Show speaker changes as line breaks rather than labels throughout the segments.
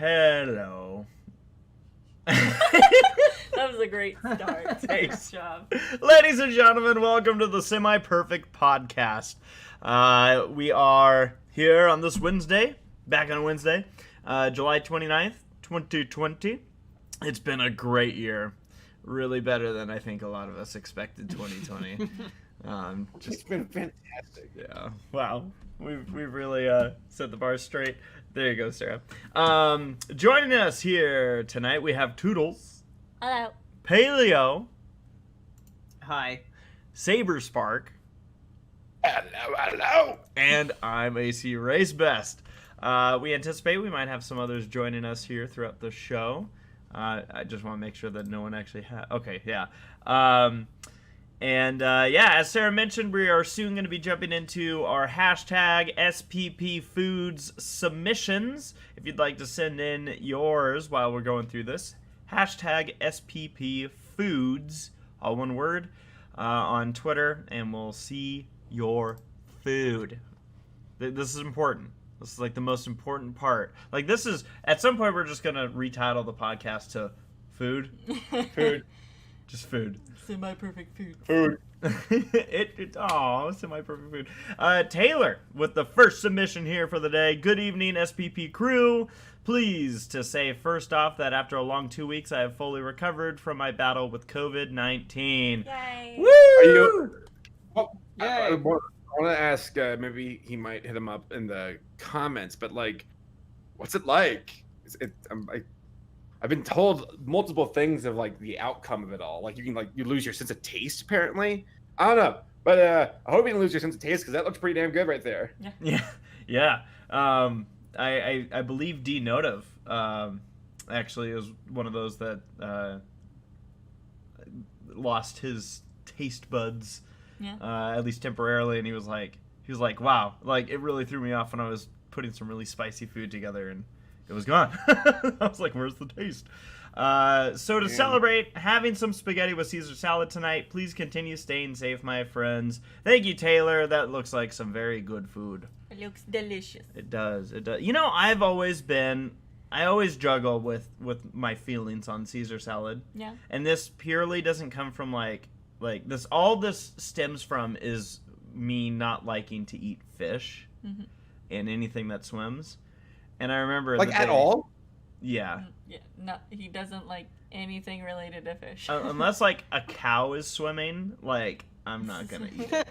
Hello.
That was a great start.
Thanks.
Good job.
Ladies and gentlemen, welcome to the Semi-Perfect Podcast. We are here on this Wednesday, back on Wednesday, July 29th, 2020. It's been a great year. Really better than I think a lot of us expected 2020.
It's been fantastic.
Yeah. Wow. We've really set the bar straight. There you go, Sarah. Joining us here tonight, we have Toodles.
Hello.
Paleo.
Hi.
Saberspark.
Hello.
And I'm ACRacebest. We anticipate we might have some others joining us here throughout the show. I just want to make sure that no one actually has. Okay, yeah. As Sarah mentioned, we are soon going to be jumping into our hashtag SPP Foods submissions. If you'd like to send in yours while we're going through this, hashtag SPP Foods, all one word, on Twitter, and we'll see your food. This is important. This is like the most important part. Like this is, at some point we're just going to retitle the podcast to Food.
Food.
Just food.
Semi-perfect food.
Food.
Semi-perfect food. Taylor with the first submission here for the day. Good evening, SPP crew. Pleased to say first off that after a long 2 weeks, I have fully recovered from my battle with COVID-19.
Yay.
Woo!
Are you? Well,
Yay.
I want to ask. Maybe he might hit him up in the comments. But like, what's it like? I've been told multiple things of like the outcome of it all. Like you lose your sense of taste apparently. I don't know, but I hope you didn't lose your sense of taste because that looks pretty damn good right there.
Yeah. I believe D Notive actually is one of those that lost his taste buds, at least temporarily, and he was like, wow, like it really threw me off when I was putting some really spicy food together and it was gone. I was like, where's the taste? So to celebrate having some spaghetti with Caesar salad tonight, please continue staying safe, my friends. Thank you, Taylor. That looks like some very good food.
It looks delicious.
It does. It does. You know, I always juggle with my feelings on Caesar salad.
Yeah.
And this purely doesn't come from like this. All this stems from is me not liking to eat fish and anything that swims. And I remember
Like at all?
Yeah.
Yeah. No, he doesn't like anything related to fish.
Unless like a cow is swimming, like I'm not gonna eat it.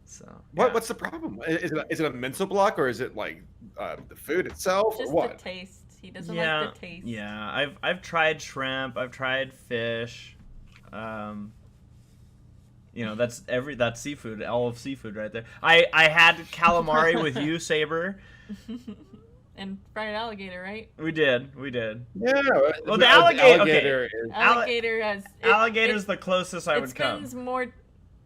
So yeah.
What's the problem? Is it a mental block or is it like the food itself
Just
or what?
the taste. He doesn't like the taste.
Yeah, I've tried shrimp. I've tried fish. That's seafood. All of seafood right there. I had calamari with you, Saber.
And fried alligator, right?
We did.
Yeah.
Well, the alligator.
Alligator's
the closest I would come.
It spends more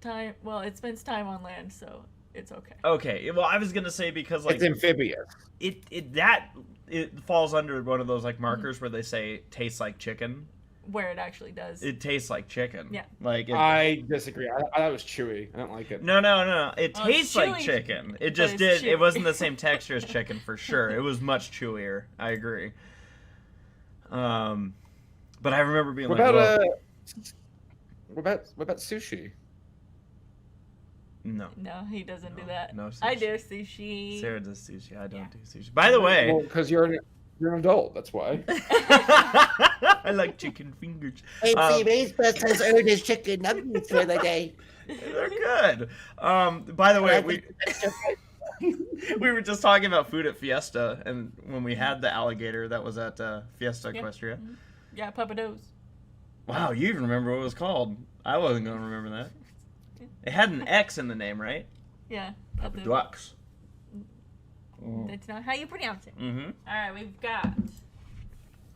time. Well, it spends time on land, so it's okay.
Okay. Well, I was gonna say because like
it's amphibious.
It falls under one of those like markers where they say tastes like chicken.
Where it actually does.
It tastes like chicken.
Yeah.
Like
I disagree. I thought it was chewy. I don't like it.
No. It tastes like
chewy,
chicken. It just
it's
did.
chewy.
It wasn't the same texture as chicken for sure. It was much chewier. I agree. But I remember being
What
like,
about sushi?
No.
No, he doesn't do that.
No sushi.
I do sushi.
Sarah does sushi. I don't do sushi. By the way,
Well, because you're an adult. That's why.
I like chicken fingers.
ACRacebest has earned his chicken nuggets for the day.
They're good. By the way, we were just talking about food at Fiesta, and when we had the alligator that was at Fiesta Equestria.
Mm-hmm. Yeah, Papados.
Wow, you even remember what it was called. I wasn't going to remember that. It had an X in the name, right?
Yeah.
Papados.
That's not how you pronounce it.
Mm-hmm.
All right, we've got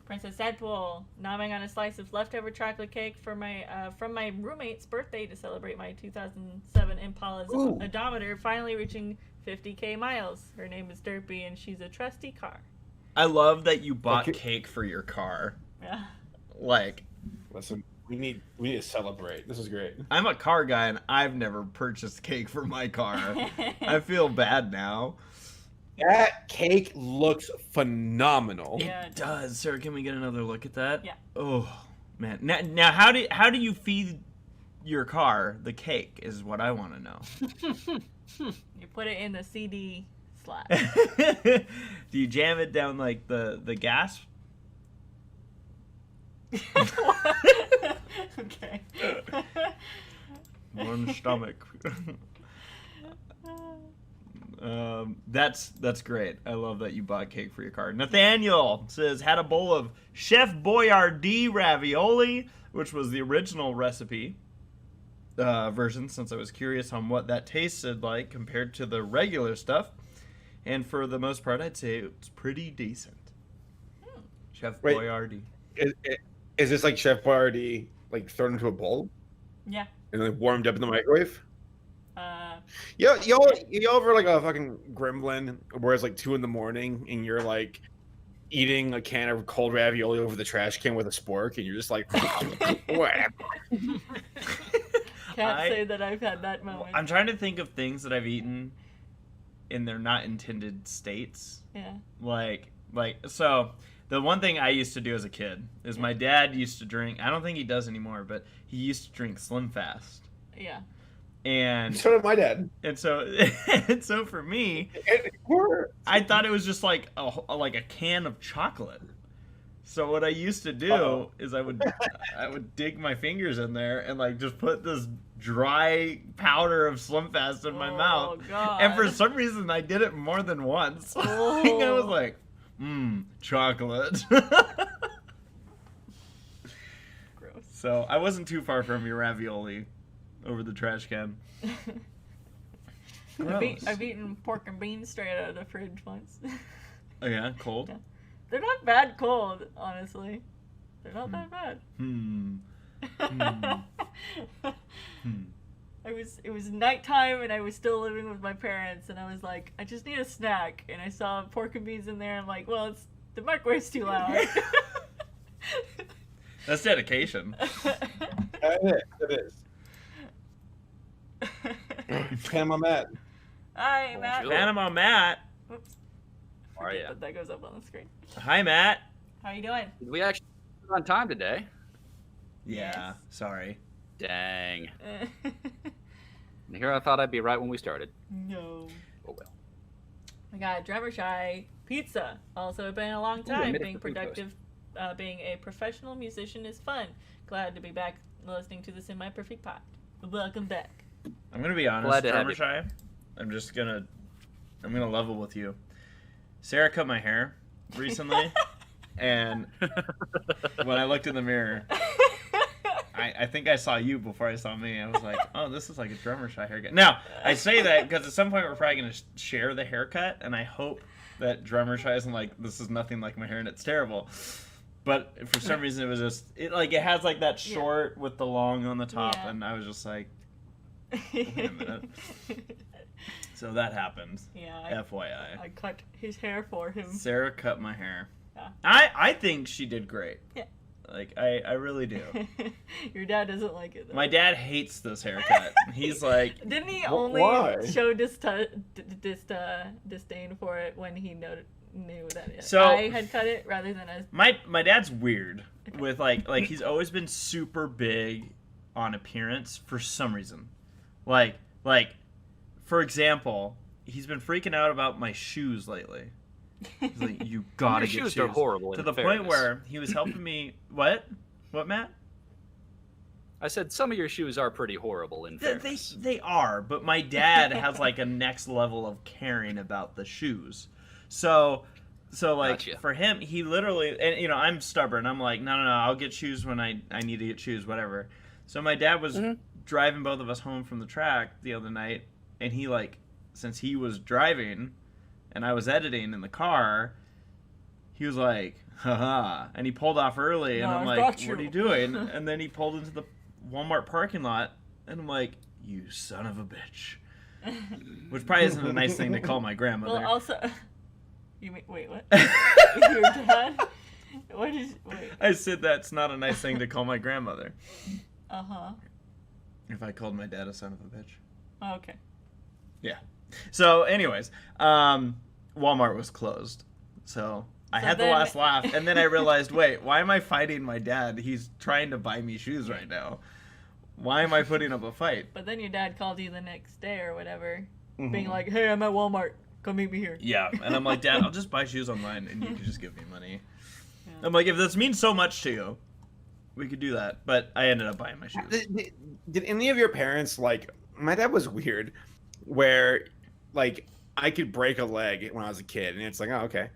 Princess Deadpool nomming on a slice of leftover chocolate cake for my from my roommate's birthday to celebrate my 2007 Impala's odometer finally reaching 50k miles. Her name is Derpy, and she's a trusty car.
I love that you bought cake for your car.
Yeah.
Like,
listen, we need to celebrate. This is great.
I'm a car guy, and I've never purchased cake for my car. I feel bad now.
That cake looks phenomenal.
Yeah,
It does. Sarah, can we get another look at that?
Yeah.
Oh, man. Now how do you feed your car the cake is what I want to know.
You put it in the CD slot.
Do you jam it down like the gas?
Okay.
One stomach. That's great. I love that you bought cake for your car. Nathaniel says had a bowl of Chef Boyardee ravioli, which was the original recipe version, since I was curious on what that tasted like compared to the regular stuff. And for the most part, I'd say it's pretty decent. Chef
Wait.
Boyardee.
Is this like Chef Boyardee like thrown into a bowl
Yeah.
and then warmed up in the microwave? You over like a fucking gremlin where it's like 2 a.m. and you're like eating a can of cold ravioli over the trash can with a spork and you're just like, what?
Can't say that I've had that moment.
I'm trying to think of things that I've eaten in their not intended states.
Yeah.
Like so the one thing I used to do as a kid is my dad used to drink, I don't think he does anymore, but he used to drink Slim Fast.
Yeah.
And
So did my dad.
and so for me,
We're-
I thought it was just like a can of chocolate. So what I used to do
Uh-oh.
is I would dig my fingers in there and like just put this dry powder of Slim Fast in my mouth.
God.
And for some reason I did it more than once.
Oh.
I was like, chocolate.
Gross.
So I wasn't too far from your ravioli over the trash can. Gross.
I've eaten pork and beans straight out of the fridge once.
Oh yeah, cold.
Yeah. They're not bad cold, honestly. They're not that bad. It was nighttime and I was still living with my parents and I was like, I just need a snack, and I saw pork and beans in there. I'm like, well, the microwave's too loud.
That's dedication.
It is. PanamaMatt.
Hi, Matt.
Bonjour.
PanamaMatt.
Whoops.
How are
Forget
ya?
that goes up on the screen.
Hi, Matt.
How you doing?
Did we actually on time today?
Yeah,
Yes.
sorry.
Dang. And here I thought I'd be right when we started.
No.
Oh well.
We got Drummer Shy Pizza. Also been a long
I
time.
made it
Being
for food
productive, being a professional musician is fun. Glad to be back listening to this in my perfect pot. Welcome back.
I'm gonna be honest,
Glad to have
Drummer
you.
Shy. I'm gonna level with you. Sarah cut my hair recently, and when I looked in the mirror, I think I saw you before I saw me. I was like, oh, this is like a Drummer Shy haircut. Now, I say that because at some point we're probably going to share the haircut, and I hope that Drummer Shy isn't like, this is nothing like my hair and it's terrible. But for some reason it was just, it has like that short with the long on the top,
Yeah.
and I was just like, wait a minute. So that happened.
Yeah,
FYI.
I cut his hair for him.
Sarah cut my hair.
Yeah.
I think she did great.
Yeah.
Like, I really do.
Your dad doesn't like it though.
My dad hates this haircut. He's like,
Didn't he
Wh-
only
why?
show disdain for it when he knew that
So-
I had cut it rather than as
my dad's weird with like he's always been super big on appearance for some reason. Like for example, he's been freaking out about my shoes lately. He's like, you gotta
Your
get
shoes are horrible.
To
in
the
fairness.
point where he was helping me. What, Matt?
I said some of your shoes are pretty horrible. In fairness.
They are, but my dad has like a next level of caring about the shoes. So like
Gotcha.
for him, he literally, and I'm stubborn. I'm like, no, I'll get shoes when I need to get shoes, whatever. So my dad was driving both of us home from the track the other night, and he like, since he was driving and I was editing in the car, he was like, haha, and he pulled off early, and
No,
I'm
I've
like,
got
what
you.
are you doing? And then he pulled into the Walmart parking lot, and I'm like, you son of a bitch. Which probably isn't a nice thing to call my grandmother.
well also you mean wait what? Your dad? What is wait.
I said that's not a nice thing to call my grandmother.
Uh-huh.
If I called my dad a son of a bitch.
Oh, okay.
Yeah. So anyways, Walmart was closed. So I
So
had the
then-
last laugh, and then I realized, wait, why am I fighting my dad? He's trying to buy me shoes right now. Why am I putting up a fight?
But then your dad called you the next day or whatever,
Mhm.
being like, "Hey, I'm at Walmart. Come meet me here."
Yeah, and I'm like, Dad, I'll just buy shoes online, and you can just give me money.
Yeah.
I'm like, if this means so much to you, we could do that. But I ended up buying my shoes.
Did any of your parents like? My dad was weird, where like I could break a leg when I was a kid, and it's like, oh, okay,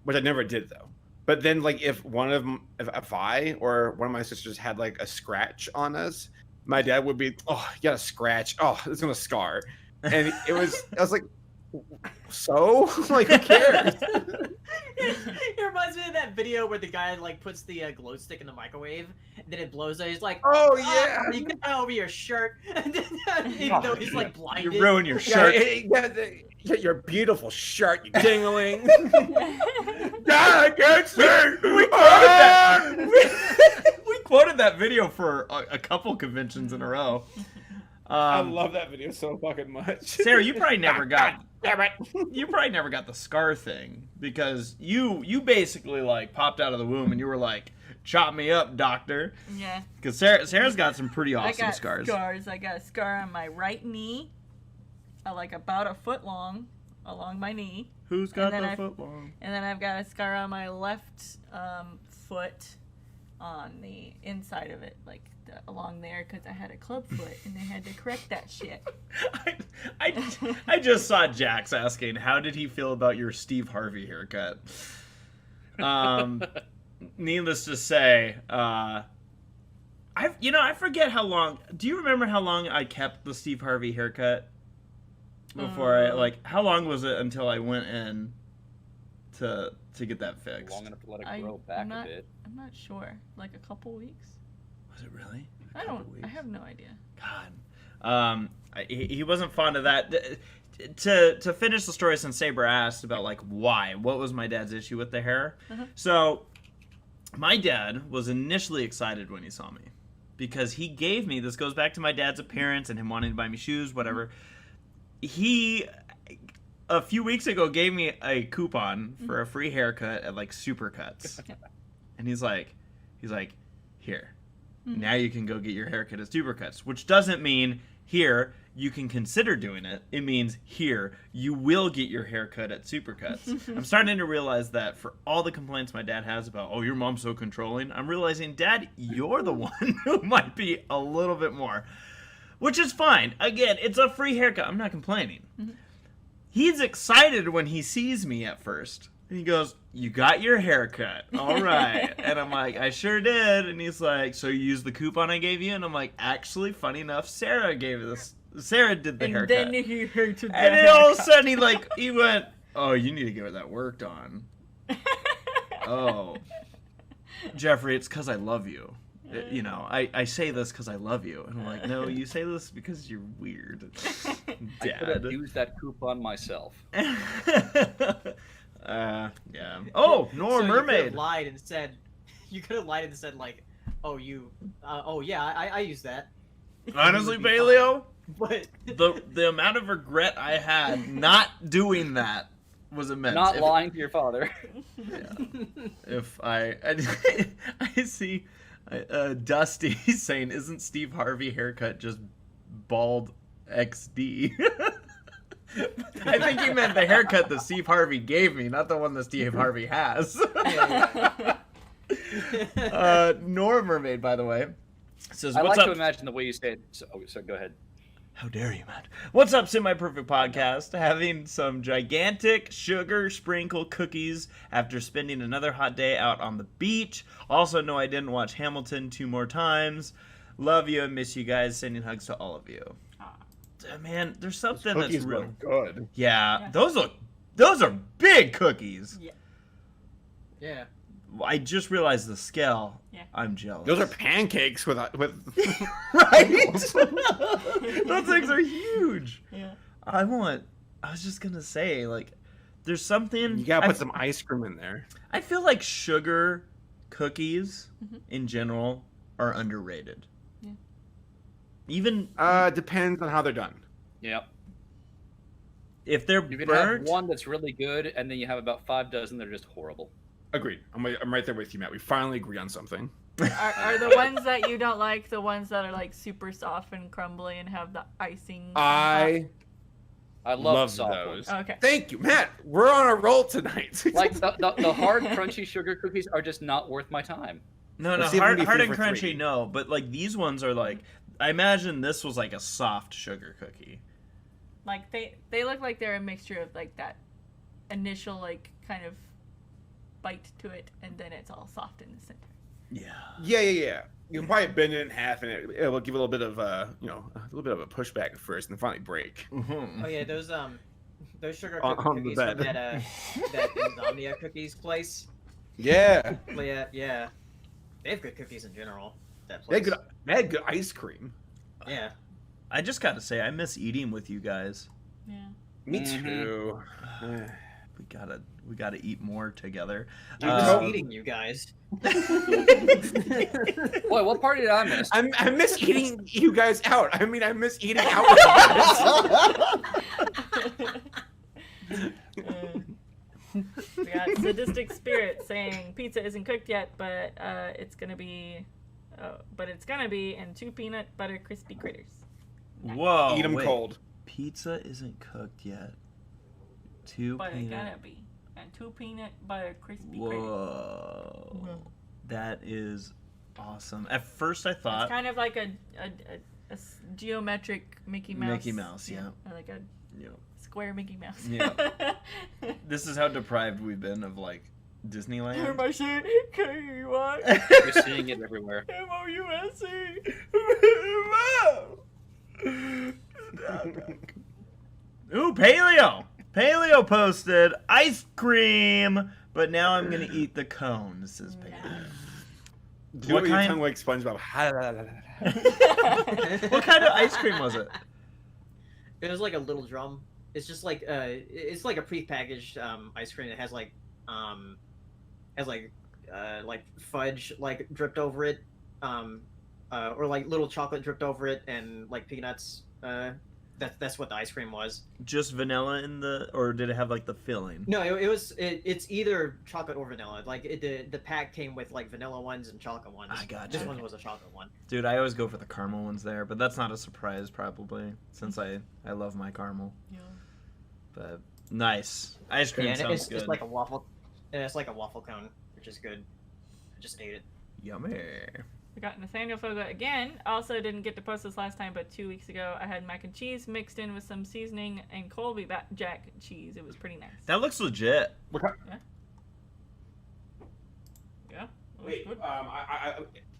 which I never did though. But then like if one of them, if I or one of my sisters had like a scratch on us, my dad would be, oh, you got a scratch, oh, it's gonna scar, and I was like, so like who cares?
It reminds me of that video where the guy like puts the glow stick in the microwave, and then it blows out. He's like,
Oh yeah.
you got that over your shirt," and then, even though he's like blinded.
You ruin your
Yeah,
shirt.
yeah, your beautiful shirt, you dingling. God, I can't see.
We quoted that. We quoted that video for a couple conventions in a row.
I love that video so fucking much.
Sarah, you probably never got.
Damn it.
You probably never got the scar thing because you basically like popped out of the womb and you were like, "Chop me up, doctor."
Yeah.
Because Sarah's got some pretty
I
awesome
got
scars.
I got a scar on my right knee, like about a foot long, along my knee.
Who's got
And then
the
I've-
foot long?
And then I've got a scar on my left foot on the inside of it, like along there, because I had a club foot and they had to correct that shit.
I just saw Jax asking, how did he feel about your Steve Harvey haircut? Needless to say, I forget how long. Do you remember how long I kept the Steve Harvey haircut? Before how long was it until I went in to get that fixed?
Long enough to let it grow back a bit.
I'm not sure. Like a couple weeks?
Was it really?
I have no idea.
God. He wasn't fond of that. To finish the story, since Saber asked about like why, what was my dad's issue with the hair? So my dad was initially excited when he saw me because he gave me, this goes back to my dad's appearance and him wanting to buy me shoes, whatever. He a few weeks ago gave me a coupon for a free haircut at like Supercuts. And he's like, here. Now you can go get your haircut at Supercuts, which doesn't mean here you can consider doing it. It means here you will get your haircut at Supercuts. I'm starting to realize that for all the complaints my dad has about, oh, your mom's so controlling, I'm realizing, Dad, you're the one who might be a little bit more, which is fine. Again, it's a free haircut. I'm not complaining. He's excited when he sees me at first. And he goes, you got your haircut. All right. And I'm like, I sure did. And he's like, so you used the coupon I gave you? And I'm like, actually, funny enough, Sarah did the haircut.
And then he hated that
And then all of a
haircut.
sudden he went, oh, you need to get that worked on. Oh. Jeffrey, it's because I love you. I say this because I love you. And I'm like, no, you say this because you're weird.
I could have
Dad.
used that coupon myself.
Yeah. Oh, Nora
So
Mermaid.
you could have lied and said like, oh yeah, I use that.
Honestly,
It would be
Paleo,
But
the amount of regret I had not doing that was immense.
Not lying to your father.
If I see Dusty saying, "Isn't Steve Harvey haircut just bald XD?" I think he meant the haircut that Steve Harvey gave me, not the one that Steve Harvey has. Nora Mermaid, by the way, says,
I
"What's
like
up?"
to imagine the way you say it. So go ahead.
How dare you, Matt? What's up, Semi-Perfect Podcast? Having some gigantic sugar sprinkle cookies after spending another hot day out on the beach. Also, no, I didn't watch Hamilton 2 more times. Love you and miss you guys. Sending hugs to all of you. Man, there's something that's
Cookies
real.
look good.
Yeah, those are big cookies.
yeah.
I just realized the scale.
Yeah.
I'm jealous.
Those are pancakes with
right. Those things are huge.
Yeah.
I was just gonna say, like, there's something.
You gotta put some ice cream in there.
I feel like sugar cookies in general are underrated.
Yeah.
Even
Depends on how they're done.
Yep.
If they're
You can
burnt,
have one that's really good, and then you have about 5 dozen that are just horrible.
Agreed. I'm right there with you, Matt. We finally agree on something.
Are the ones that you don't like the ones that are like super soft and crumbly and have the icing?
I
I love
love
soft
those.
ones.
Okay.
Thank you, Matt. We're on a roll tonight.
Like the hard, crunchy sugar cookies are just not worth my time.
no,
Let's see if we
hard,
can do
hard
3
and
for
crunchy,
3.
no. But like these ones are like, I imagine this was like a soft sugar cookie.
Like they look like they're a mixture of like that initial like kind of bite to it, and then it's all soft in the center.
Yeah. You can probably bend it in half, and it will give a little bit of a little bit of a pushback at first, and then finally break.
Mm-hmm.
Oh yeah, those sugar
On the
cookies
bed.
from that Insomnia cookies place.
Yeah.
Yeah. They have good cookies in general. That
They
place.
had good ice cream.
Yeah.
I just got to say, I miss eating with you guys.
Yeah.
Me
Mhm.
too.
We gotta eat more together.
I'm just eating you guys.
Boy, what party did I miss?
I miss eating you guys out. I mean, I miss eating out with you guys.
We got Sadistic Spirit saying pizza isn't cooked yet, but it's gonna be in 2 peanut butter crispy critters.
Whoa!
Eat them
wait.
cold.
Pizza isn't cooked yet. 2
But it
peanut.
gotta be. And 2 peanut butter crispy critters.
Whoa! That is awesome. At first, I thought
It's kind of like a geometric Mickey Mouse.
Mickey Mouse, yeah.
Or like a
you know,
square Mickey Mouse.
Yeah. this is how deprived we've been of like Disneyland.
Am I saying K-E-Y?
You're seeing it everywhere.
M-O-U-S-E.
Ooh, Paleo! Paleo posted ice cream, but now I'm gonna eat the cone. Says Paleo.
Do
What
what your
kind-
tongue like SpongeBob.
What kind of ice cream was it?
It was like a little drum. It's just like it's like a prepackaged ice cream that has like fudge like dripped over it, or like little chocolate dripped over it, and like peanuts. That's what the ice cream was.
Just vanilla in the, or did it have like the filling?
No, it's either chocolate or vanilla. Like the pack came with like vanilla ones and chocolate ones.
I gotcha.
This one was a chocolate one.
Dude, I always go for the caramel ones there, but that's not a surprise probably, since I love my caramel.
Yeah.
But nice. Ice cream
Yeah, and
sounds
it's
good.
like a waffle. And it's like a waffle cone, which is good. I just ate it.
Yummy.
We got Nathaniel Foga again. Also didn't get to post this last time, but 2 weeks ago I had mac and cheese mixed in with some seasoning and Colby Jack cheese. It was pretty nice.
That looks legit.
What kind-
Yeah. It was
Wait,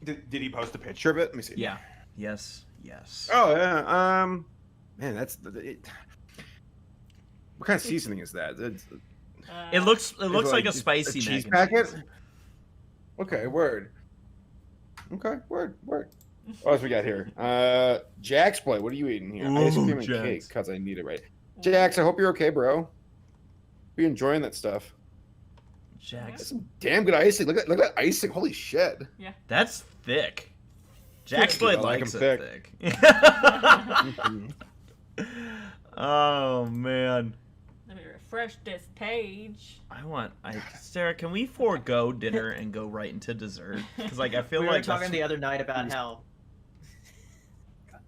good.
did he post a picture of it? Let me see.
Yeah. Yes.
Oh yeah. Man, that's what kind of seasoning is that?
It looks
Is
like a spicy
cheese
mac and
packet.
cheese.
Okay, word. Okay, word. What else we got here? Jax, boy, what are you eating here? Ice
Ooh,
cream and
Jax.
cake, cause I need it right. Jax, I hope you're okay, bro. You enjoying that stuff?
Jax.
That's some damn good icing. Look at that icing. Holy shit.
That's thick. Jax
Dude, I
Blade
like
likes
'em
it
thick.
thick. Oh man.
Let me refresh this page.
Sarah, can we forego dinner and go right into dessert? Because like I feel
We
like
were talking
that's-
the other night about how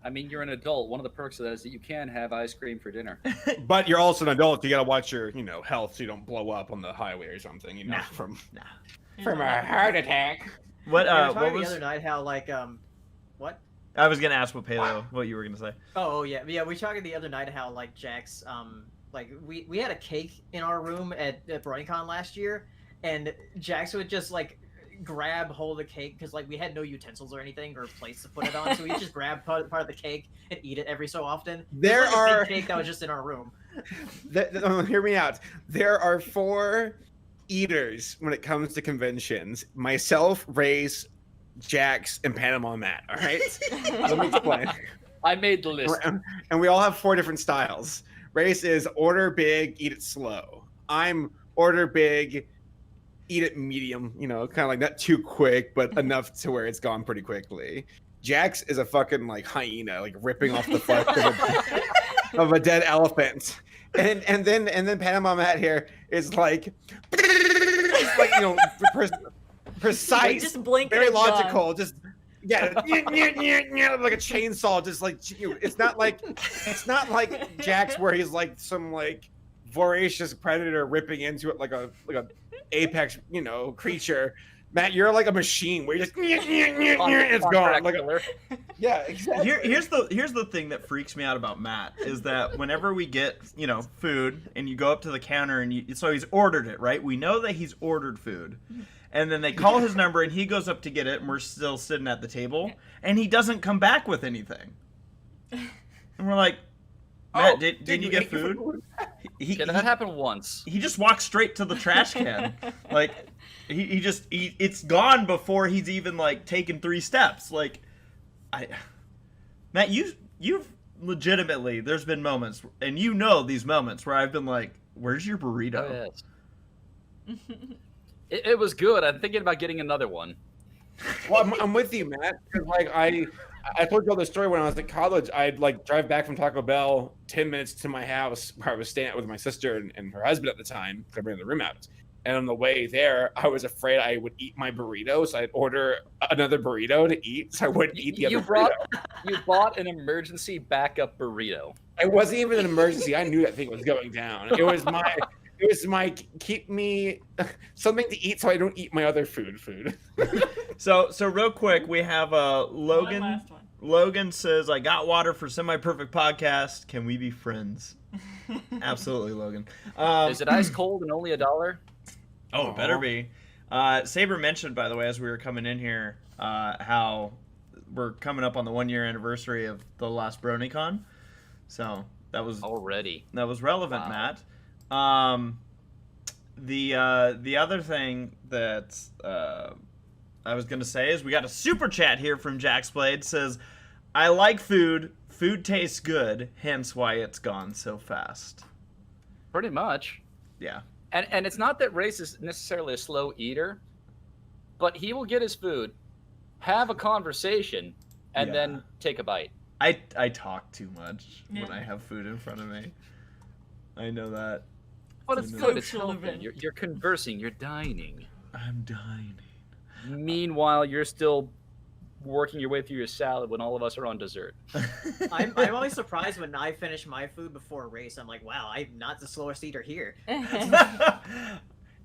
I mean, you're an adult. One of the perks of that is that you can have ice cream for dinner.
But you're also an adult. You gotta watch your, health so you don't blow up on the highway or something.
Nah.
From
From
a heart attack.
What
we were
what
talking the
was
other night how like what?
I was gonna ask what you were gonna say.
Oh yeah, we were talking the other night how like Jax like we had a cake in our room at BronyCon last year, and Jax would just like grab hold of the cake because like we had no utensils or anything or plates to put it on, so we just grab part of the cake and eat it every so often. It was
There
like a
are
big cake that was just in our room.
Hear me out. There are 4 eaters when it comes to conventions. Myself, Race, Jax, and PanamaMatt. All right. Let me explain.
I made the list.
And we all have 4 different styles. Race is order big, eat it slow. I'm order big, eat it medium. Kind of like not too quick, but enough to where it's gone pretty quickly. Jax is a fucking like hyena, like ripping off the flesh of a dead elephant. and then PanamaMatt here is like you know, precise,
just blink
very
and it's gone.
logical, just yeah, like a chainsaw, just like it's not like Jax where he's like some like voracious predator ripping into it like a apex, you know, creature. Matt, you're like a machine where you just it's gone. Like yeah, exactly.
Here's the thing that freaks me out about Matt is that whenever we get, you know, food and you go up to the counter and so he's ordered it, right? We know that he's ordered food. And then they call his number and he goes up to get it and we're still sitting at the table and he doesn't come back with anything. And we're like, Matt, did you get food?
That happened once.
He just walks straight to the trash can. Like it's gone before he's even like taken 3 steps. Like Matt, you've legitimately, there's been moments, and you know these moments where I've been like, where's your burrito?
Oh, yes. It was good. I'm thinking about getting another one.
Well, I'm with you, Matt. Because like I told you all the story when I was at college. I'd like drive back from Taco Bell 10 minutes to my house where I was staying with my sister and her husband at the time. I ran the room out. And on the way there, I was afraid I would eat my burrito, so I'd order another burrito to eat, so I wouldn't eat the other burrito.
You bought an emergency backup burrito.
It wasn't even an emergency. I knew that thing was going down. It was my keep me something to eat so I don't eat my other food.
So real quick, we have Logan.
One last one.
Logan says, "I got water for semi-perfect podcast. Can we be friends?" Absolutely, Logan.
Is it ice cold and only $1?
Oh, it better be. Saber mentioned, by the way, as we were coming in here, how we're coming up on the 1-year anniversary of the last BronyCon. So that was relevant,
wow.
Matt. The other thing that I was gonna say is we got a super chat here from Jaxblade. Says, "I like food. Food tastes good. Hence why it's gone so fast."
Pretty much.
Yeah.
And it's not that Race is necessarily a slow eater, but he will get his food, have a conversation, and then take a bite.
I talk too much when I have food in front of me. I know that.
But it's good. It's
Social
healthy.
event.
You're conversing. You're dining.
I'm dining.
Meanwhile, you're still working your way through your salad when all of us are on dessert.
I'm always surprised when I finish my food before a race. I'm like, wow, I'm not the slowest eater here.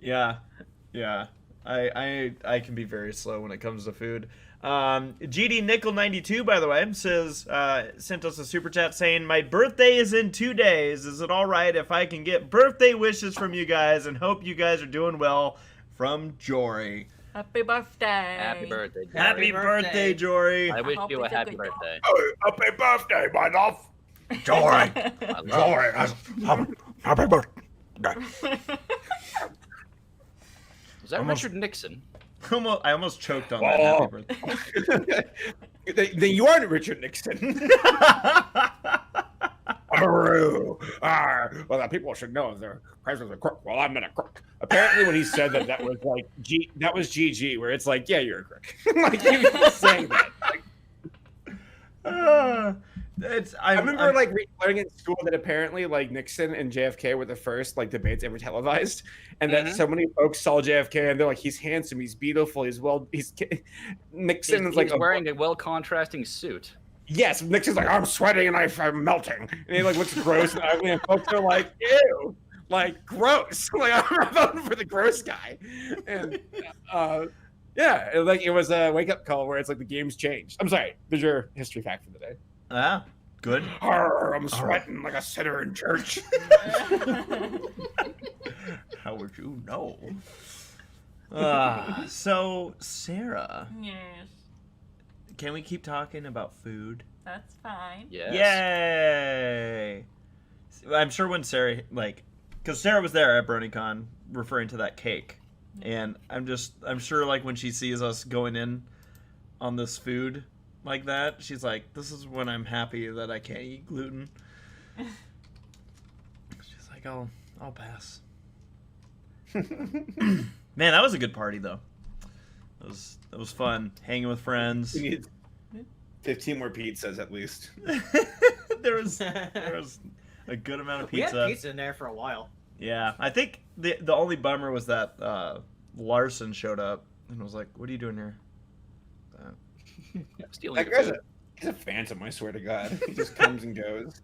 Yeah. I can be very slow when it comes to food. GD Nickel 92, by the way, says sent us a super chat saying, "My birthday is in 2 days. Is it all right if I can get birthday wishes from you guys and hope you guys are doing well? From Jory."
Happy birthday.
Happy birthday, Jory.
Happy birthday, Jory.
I wish
hope
you a
it's a
happy
good
birthday.
Happy birthday, my love.
Jory.
I love
Jory. Happy birthday.
Was that Richard Nixon?
I almost choked on that. Happy birthday.
Then you aren't Richard Nixon. Well, people should know their president's a crook. Well, I'm not a crook. Apparently, when he said that was like that was GG, where it's like, yeah, you're a crook. Like he was saying that. I remember like learning in school that apparently like Nixon and JFK were the first like debates ever televised, and that so many folks saw JFK and they're like, he's handsome, he's beautiful, Nixon is like
wearing a well-contrasting suit.
Yes, Nixon's like, I'm sweating and I'm melting, and he like looks gross and ugly, and folks are like, ew, like gross. Like I'm voting for the gross guy, and yeah, it was a wake-up call where it's like the game's changed. I'm sorry, there's your history fact for the day.
Ah, good.
I'm sweating like a sinner in church.
How would you know? So, Sarah.
Yes.
Can we keep talking about food?
That's fine.
Yes.
Yay! I'm sure when Sarah, because Sarah was there at BronyCon referring to that cake. And I'm sure when she sees us going in on this food like that, she's like, this is when I'm happy that I can't eat gluten. She's like, I'll pass. Man, that was a good party though. That was fun. Hanging with friends.
We need 15 more pizzas at least.
there was A good amount of
We
pizza.
had pizza in there for a while.
Yeah, I think the only bummer was that Larson showed up and was like, "What are you doing here?"
Stealing
That
your
guy's
food.
he's a phantom, I swear to God. He just comes and goes.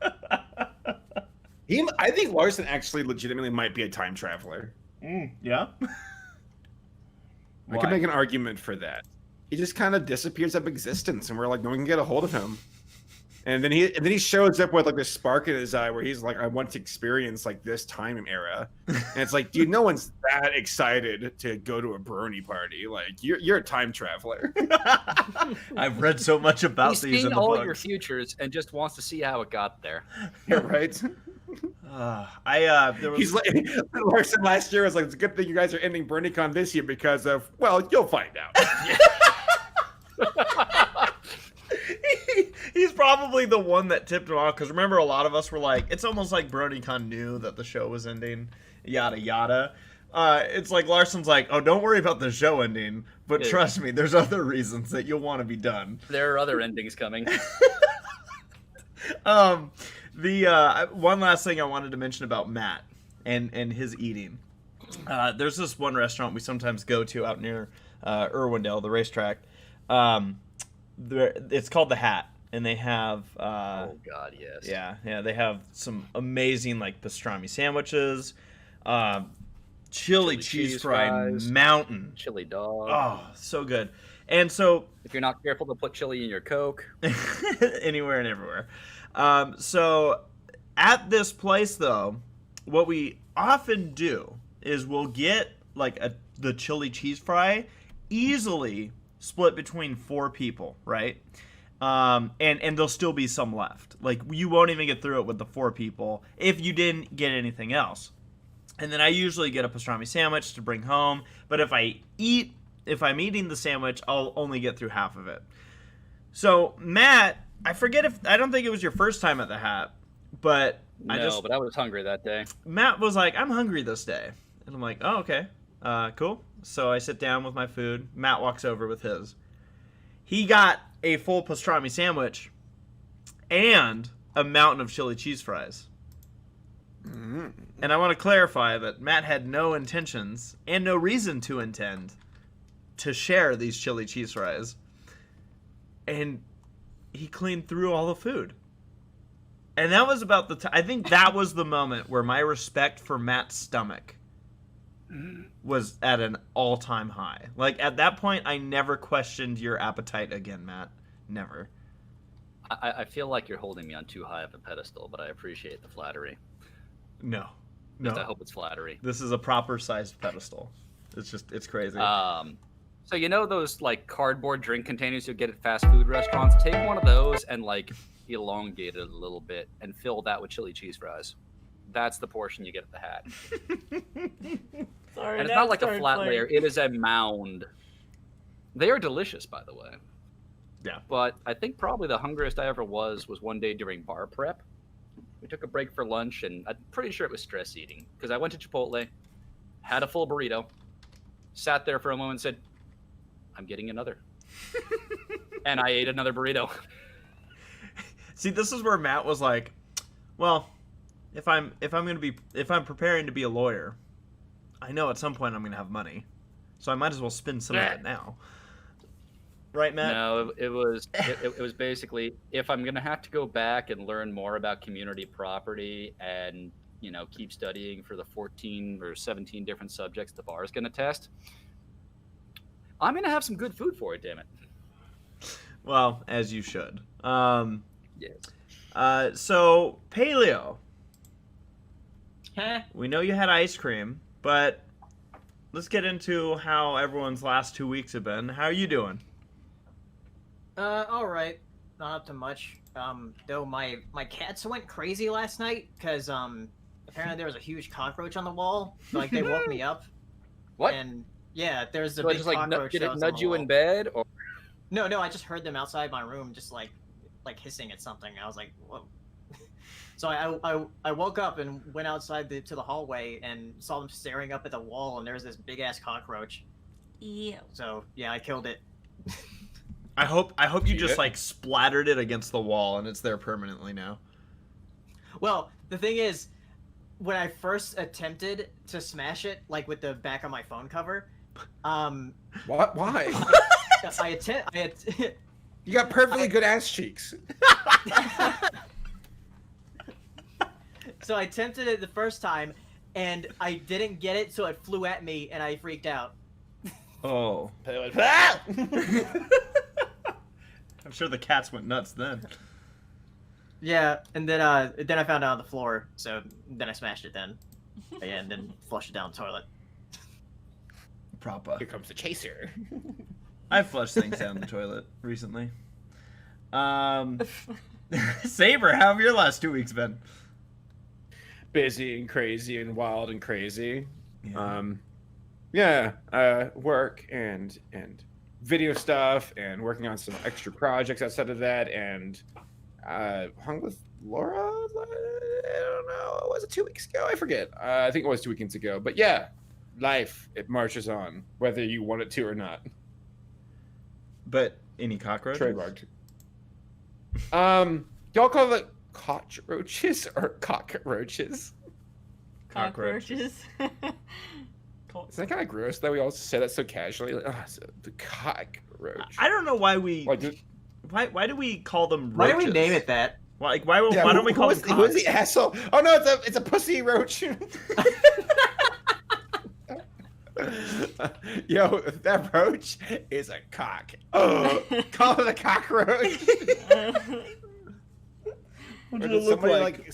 I think Larson actually legitimately might be a time traveler.
Yeah.
I could make an argument for that. He just kind of disappears out of existence, and we're like, no one can get a hold of him. And then he shows up with like this spark in his eye, where he's like, I want to experience like this time era. And it's like, dude, no one's that excited to go to a brony party. Like, you're a time traveler.
I've read so much about
He's
these
seen
in the
all
books.
your futures and just wants to see how it got there.
You're right.
There was
He's like, Larson last year was like, it's a good thing you guys are ending BronyCon this year because of, well, you'll find out.
He's probably the one that tipped him off, because remember, a lot of us were like, it's almost like BronyCon knew that the show was ending, yada yada. It's like Larson's like, oh, don't worry about the show ending, but
Yeah.
trust me, there's other reasons that you'll want to be done.
There are other endings coming.
The one last thing I wanted to mention about Matt and his eating. There's this one restaurant we sometimes go to out near Irwindale, the racetrack. It's called The Hat, and they have
Oh God, yes.
yeah, they have some amazing like pastrami sandwiches, chili cheese fry
fries,
mountain.
chili dog.
Oh, so good. And so
If you're not careful to put chili in your Coke,
anywhere and everywhere. So at this place, though, what we often do is we'll get like the chili cheese fry easily split between 4 people, right? And there'll still be some left. Like, you won't even get through it with the 4 people if you didn't get anything else. And then I usually get a pastrami sandwich to bring home, but if I'm eating the sandwich, I'll only get through half of it. So Matt, I don't think it was your first time at the Hat, but
but I was hungry that day.
Matt was like, I'm hungry this day. And I'm like, oh, okay. Cool. So I sit down with my food. Matt walks over with his. He got a full pastrami sandwich and a mountain of chili cheese fries.
Mm-hmm.
And I want to clarify that Matt had no intentions and no reason to intend to share these chili cheese fries. And he cleaned through all the food. And that was about the time. I think that was the moment where my respect for Matt's stomach was at an all-time high. Like, at that point, I never questioned your appetite again, Matt. Never.
I feel like you're holding me on too high of a pedestal, but I appreciate the flattery.
No.
At least I
No.
hope it's flattery.
This is a proper-sized pedestal. It's crazy.
So you know those like cardboard drink containers you get at fast food restaurants? Take one of those and like elongate it a little bit and fill that with chili cheese fries. That's the portion you get at the Hat.
Sorry,
And it's
now
not like a
started
flat
playing.
layer, it is a mound. They are delicious, by the way.
Yeah.
But I think probably the hungriest I ever was one day during bar prep. We took a break for lunch, and I'm pretty sure it was stress eating because I went to Chipotle, had a full burrito, sat there for a moment, and said, "I'm getting another," and I ate another burrito.
See, this is where Matt was like, well, if I'm preparing to be a lawyer, I know at some point I'm gonna have money, so I might as well spend some of it now. Right, Matt?
No, it was basically, if I'm gonna have to go back and learn more about community property and keep studying for the 14 or 17 different subjects the bar is gonna test, I'm gonna have some good food for it. Damn it.
Well, as you should.
Yes.
So Paleo,
Huh?
we know you had ice cream, but let's get into how everyone's last 2 weeks have been. How are you doing?
All right. Not up to much. Though my cats went crazy last night because apparently there was a huge cockroach on the wall. Like they woke me up.
What?
And yeah, there's a
So I
big
just like
cockroach.
did
that
it
was on
nudge
the
you
wall.
in bed, or
No, I just heard them outside my room, just like hissing at something. I was like, whoa. So I woke up and went outside to the hallway and saw them staring up at the wall, and there's this big ass cockroach.
Ew.
So yeah, I killed it.
I hope you just
Yeah.
like splattered it against the wall and it's there permanently now.
Well, The thing is, when I first attempted to smash it, like with the back of my phone cover,
What? Why? You got perfectly good ass cheeks.
So I attempted it the first time, and I didn't get it, so it flew at me, and I freaked out.
Oh.
Ah!
I'm sure the cats went nuts then.
Yeah, and then I found it on the floor, so then I smashed it then. Yeah, and then flushed it down the toilet.
Proper.
Here comes the chaser.
I've flushed things down the toilet recently. Saber, how have your last 2 weeks been?
Busy and crazy and wild and crazy.
Yeah.
Work and video stuff and working on some extra projects outside of that and hung with Laura. I don't know. Was it 2 weeks ago? I forget. I think it was 2 weekends ago. But yeah, life, it marches on, whether you want it to or not.
But any cockroaches?
Trademarked. Y'all call it cockroaches or cockroaches?
Cockroaches.
Isn't that kind of gross that we all say that so casually? Like, the cockroach.
I don't know why we.
Like,
Why do we call them roaches?
Why do we name it that?
Why don't we call them cocks?
Who's the asshole? Oh no, it's a pussy roach. Yo, that roach is a cock. Oh, call it a cockroach.
What
Or
did it look like?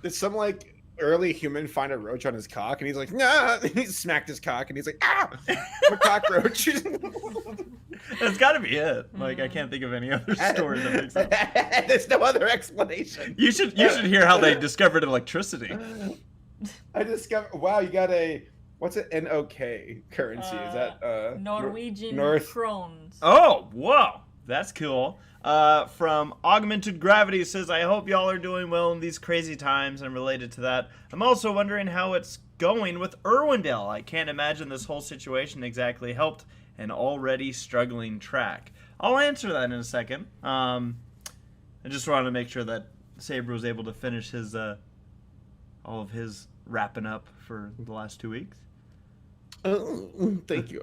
Did some like early human find a roach on his cock and he's like, nah, and he smacked his cock and he's like, ah, I'm a cockroach.
That's got to be it. Like I can't think of any other story that makes sense.
There's no other explanation.
You should hear how they discovered electricity.
I discovered. Wow, you got a what's it? NOK currency? Is that
Norwegian
North?
krones?
Oh, whoa, that's cool. From Augmented Gravity says, I hope y'all are doing well in these crazy times, and related to that, I'm also wondering how it's going with Irwindale. I can't imagine this whole situation exactly helped an already struggling track. I'll answer that in a second. I just wanted to make sure that Saber was able to finish his all of his wrapping up for the last 2 weeks.
Oh, thank you.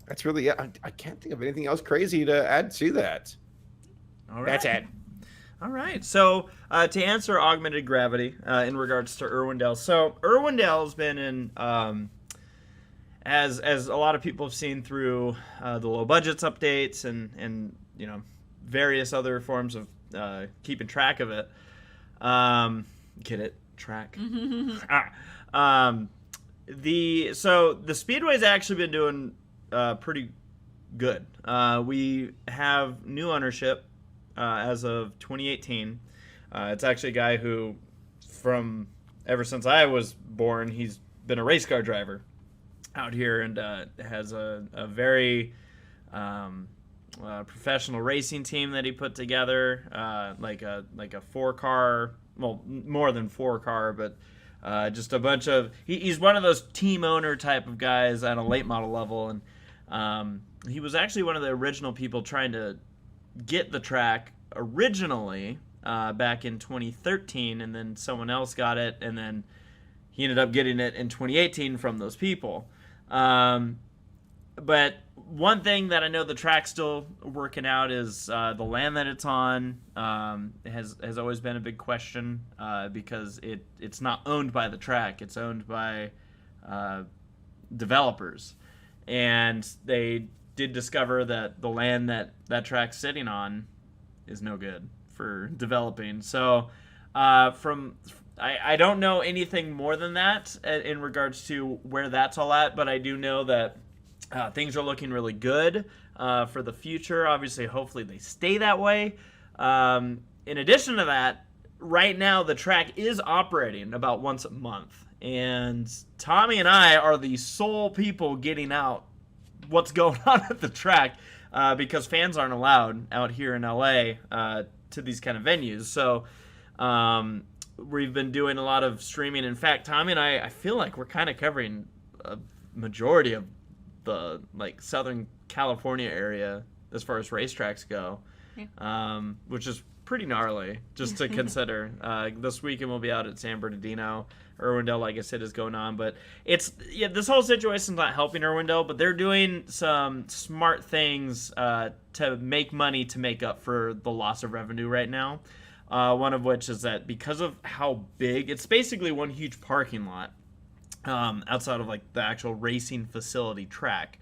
That's really it. I can't think of anything else crazy to add to that.
All right.
That's it.
All right. So to answer Augmented Gravity in regards to Irwindale. So Irwindale has been in, as a lot of people have seen through the low budgets updates and various other forms of keeping track of it. Get it? Track. The Speedway's actually been doing pretty good. We have new ownership as of 2018. It's actually a guy who, from ever since I was born, he's been a race car driver out here and has a very professional racing team that he put together, like a 4-car, well, more than 4-car, but just a bunch of. He's one of those team owner type of guys at a late model level, and he was actually one of the original people trying to get the track originally back in 2013, and then someone else got it, and then he ended up getting it in 2018 from those people. But one thing that I know the track's still working out is the land that it's on has always been a big question because it's not owned by the track. It's owned by developers. And they did discover that the land that track's sitting on is no good for developing. So I don't know anything more than that in regards to where that's all at, but I do know that things are looking really good for the future. Obviously, hopefully they stay that way. In addition to that, right now the track is operating about once a month. And Tommy and I are the sole people getting out what's going on at the track because fans aren't allowed out here in LA to these kind of venues. So we've been doing a lot of streaming. In fact, Tommy and I feel like we're kind of covering a majority of the Southern California area as far as racetracks go, which is pretty gnarly just to consider. This weekend we'll be out at San Bernardino. Irwindale, like I said, is going on, but this whole situation's not helping Irwindale, but they're doing some smart things to make money to make up for the loss of revenue right now. One of which is that because of how big, it's basically one huge parking lot outside of like the actual racing facility track.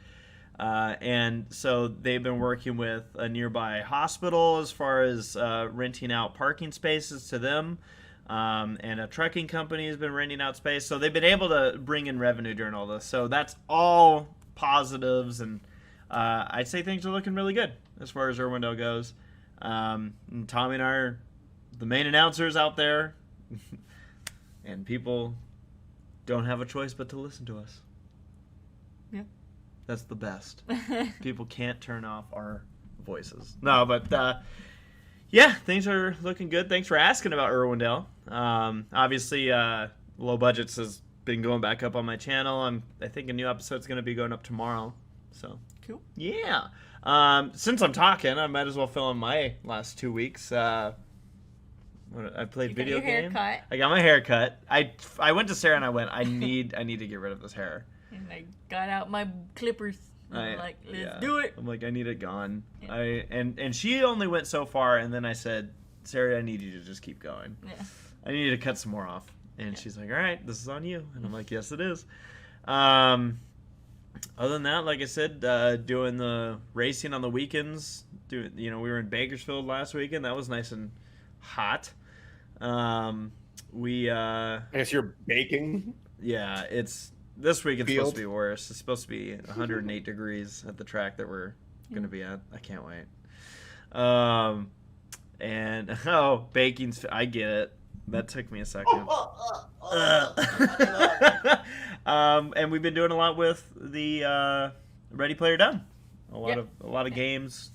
And so they've been working with a nearby hospital as far as renting out parking spaces to them. And a trucking company has been renting out space. So they've been able to bring in revenue during all this. So that's all positives. And I'd say things are looking really good as far as Irwindale goes. And Tommy and I are the main announcers out there. And people don't have a choice but to listen to us.
Yeah.
That's the best. People can't turn off our voices. No, but yeah, things are looking good. Thanks for asking about Irwindale. Obviously, Low Budgets has been going back up on my channel. I think a new episode's going to be going up tomorrow. So
cool.
Yeah. Since I'm talking, I might as well fill in my last 2 weeks. I played video games. I got my hair cut. I went to Sarah and I went, I need to get rid of this hair.
And I got out my clippers. I'm like, let's do it.
I'm like, I need it gone.
Yeah.
And she only went so far, and then I said, Sarah, I need you to just keep going.
Yeah.
I need to cut some more off. And she's like, all right, this is on you. And I'm like, yes, it is. Other than that, like I said, doing the racing on the weekends. We were in Bakersfield last weekend. That was nice and hot. I
guess you're baking.
Yeah, this week it's supposed to be worse. It's supposed to be 108 degrees at the track that we're going to be at. I can't wait. Baking's... I get it. That took me a second. And we've been doing a lot with the Ready Player Dumb. A lot of games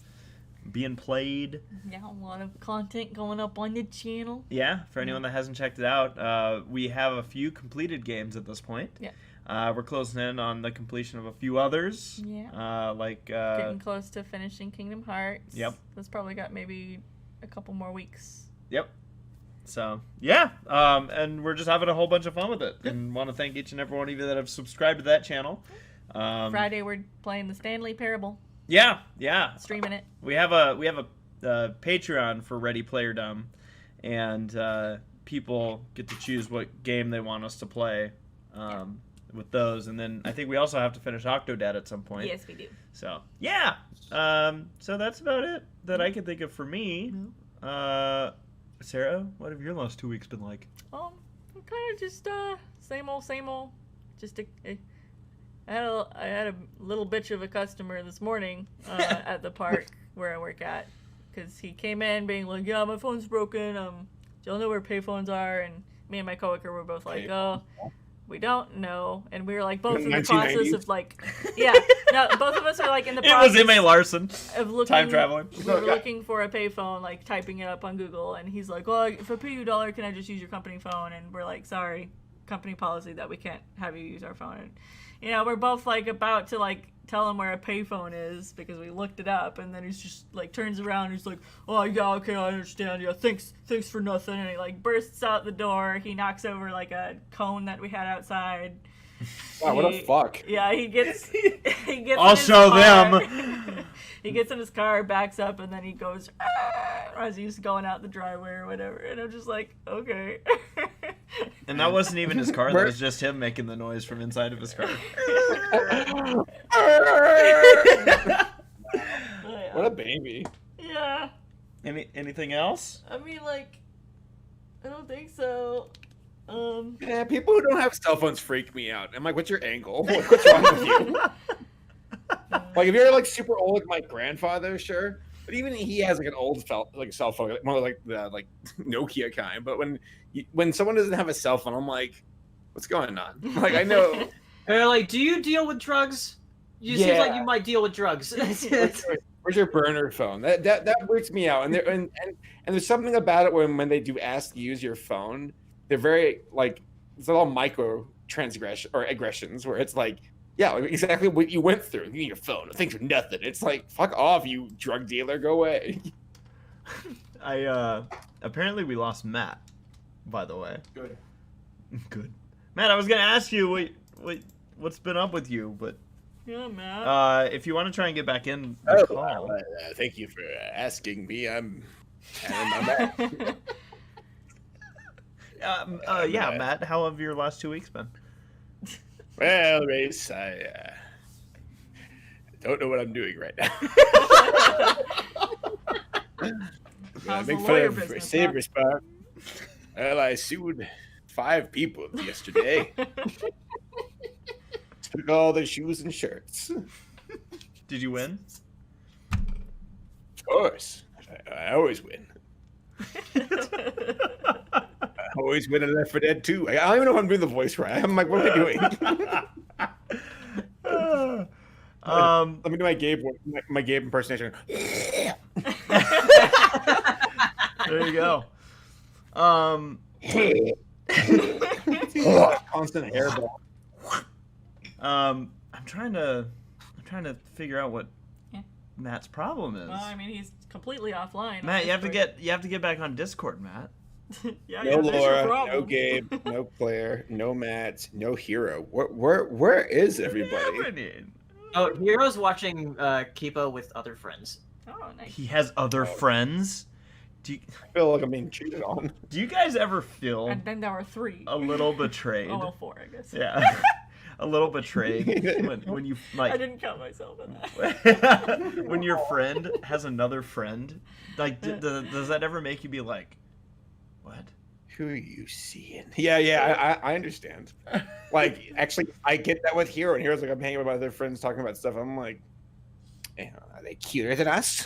being played.
Yeah, a lot of content going up on the channel.
Yeah, for anyone that hasn't checked it out, we have a few completed games at this point.
Yeah.
We're closing in on the completion of a few others.
Yeah. Getting close to finishing Kingdom Hearts.
Yep.
That's probably got maybe a couple more weeks.
Yep. So, yeah. And we're just having a whole bunch of fun with it. Yep. And want to thank each and every one of you that have subscribed to that channel.
Friday we're playing the Stanley Parable.
Yeah.
Streaming it.
We have a Patreon for Ready Player Dumb. And people get to choose what game they want us to play. With those, and then I think we also have to finish Octodad at some point.
Yes, we do.
So yeah, so that's about it that I can think of for me. Sarah, what have your last 2 weeks been like?
Kind of just same old. Just I had a little bitch of a customer this morning at the park where I work at, because he came in being like, yeah, my phone's broken. Do y'all know where payphones are? And me and my coworker were both like, oh. We don't know, and we were like both in the process of both of us were like in the process.
It was M.A. Larson
of looking,
time traveling.
We were looking for a payphone, like typing it up on Google, and he's like, "Well, if I pay you $1, can I just use your company phone?" And we're like, "Sorry, company policy that we can't have you use our phone." And, we're both like about to like tell him where a payphone is because we looked it up, and then he's just like turns around and he's like, "Oh yeah, okay, I understand. Yeah, thanks for nothing." And he like bursts out the door. He knocks over like a cone that we had outside.
Wow, what a fuck.
Yeah, he gets.
I'll show them.
He gets in his car, backs up, and then he goes as he's going out the driveway or whatever. And I'm just like, okay.
And that wasn't even his car. That was just him making the noise from inside of his car.
What a baby.
Yeah.
Anything else?
I mean, like, I don't think so.
Yeah, people who don't have cell phones freak me out. I'm like, what's your angle? What's wrong with you? Like, if you're like super old, like my grandfather, sure. But even he has like an old cell phone, more like the Nokia kind. But when someone doesn't have a cell phone, I'm like, what's going on? Like, I know.
And they're like, do you deal with drugs? You seem like you might deal with drugs.
Where's your burner phone? That freaks me out. And there's something about it when they do ask you to use your phone, they're very like, it's all micro aggressions where it's like, yeah, exactly what you went through. You need your phone. Thanks for nothing. It's like, fuck off, you drug dealer. Go away.
Apparently we lost Matt, by the way.
Good.
Good. Matt, I was gonna ask you what's been up with you, but
Yeah, Matt.
if you want to try and get back in the call.
Thank you for asking me. I'm back.
Yeah, Matt, how have your last 2 weeks been?
Well, Race, I don't know what I'm doing right now.
How's the
Big
lawyer
fan of
business, Matt?
Saberspark. Well, I sued 5 people yesterday. Took all their shoes and shirts.
Did you win?
Of course. I always win. I always win in Left 4 Dead 2. I don't even know if I'm doing the voice right. I'm like, what am I doing? Let me do my Gabe impersonation.
There you go.
Constant hairball.
I'm trying to figure out what
Yeah.
Matt's problem is.
Well, I mean, he's completely offline.
Matt, you have to get back on Discord, Matt.
Yeah,
No
there's your
Laura,
problem.
no Gabe, no Claire, no Matt, no Hero. Where is everybody?
Happening?
Oh, Hero's watching Kipo with other friends.
Oh, nice.
He has other friends. Do
I feel like I'm being cheated on.
you guys ever feel
And then there were 3.
a little betrayed?
Oh, well, 4, I guess.
Yeah, a little betrayed when you
I
like
didn't count myself in that.
when your friend has another friend. Like, does that ever make you be like, what?
Who are you seeing? Yeah, I understand. Like, actually, I get that with Hero, and Hero's like, I'm hanging with my other friends talking about stuff. I'm like, are they cuter than us?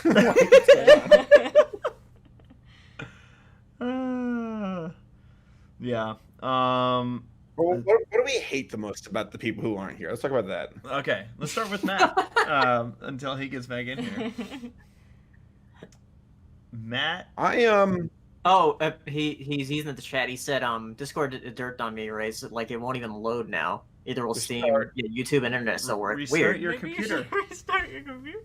Yeah.
What do we hate the most about the people who aren't here? Let's talk about that.
Okay, let's start with Matt until he gets back in here. Matt,
Oh, he's in the chat. He said, Discord dirt on me, Race. Like, it won't even load now. Either will Steam, YouTube, and internet still work.
Restart
Weird.
your
Maybe
computer.
You should restart your computer.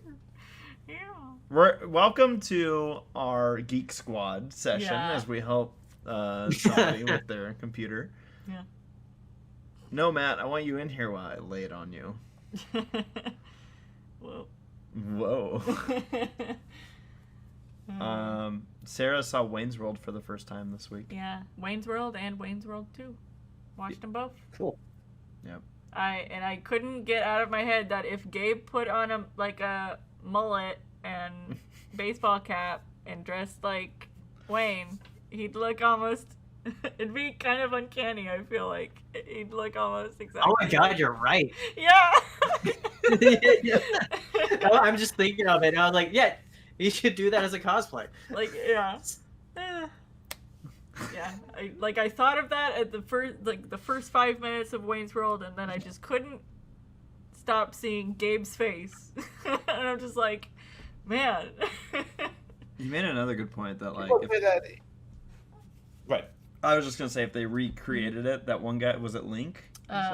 Yeah.
Welcome to our Geek Squad session
Yeah.
as we help somebody with their computer.
Yeah.
No, Matt, I want you in here while I lay it on you.
Whoa.
Whoa. Sarah saw Wayne's World for the first time this week.
Yeah, Wayne's World and Wayne's World 2. Watched them both.
Cool.
Yep.
I couldn't get out of my head that if Gabe put on a mullet and baseball cap and dressed like Wayne, he'd look almost. It'd be kind of uncanny. I feel like he'd look almost exactly.
Oh my god, you're right.
Yeah.
I'm just thinking of it, and I was like, yeah, you should do that as a cosplay.
Like, yeah. Yeah, I thought of that at the first 5 minutes of Wayne's World, and then I just couldn't stop seeing Gabe's face, and I'm just like, man.
You made another good point that, like,
People say that. Right.
I was just gonna say if they recreated it, that one guy, was it Link?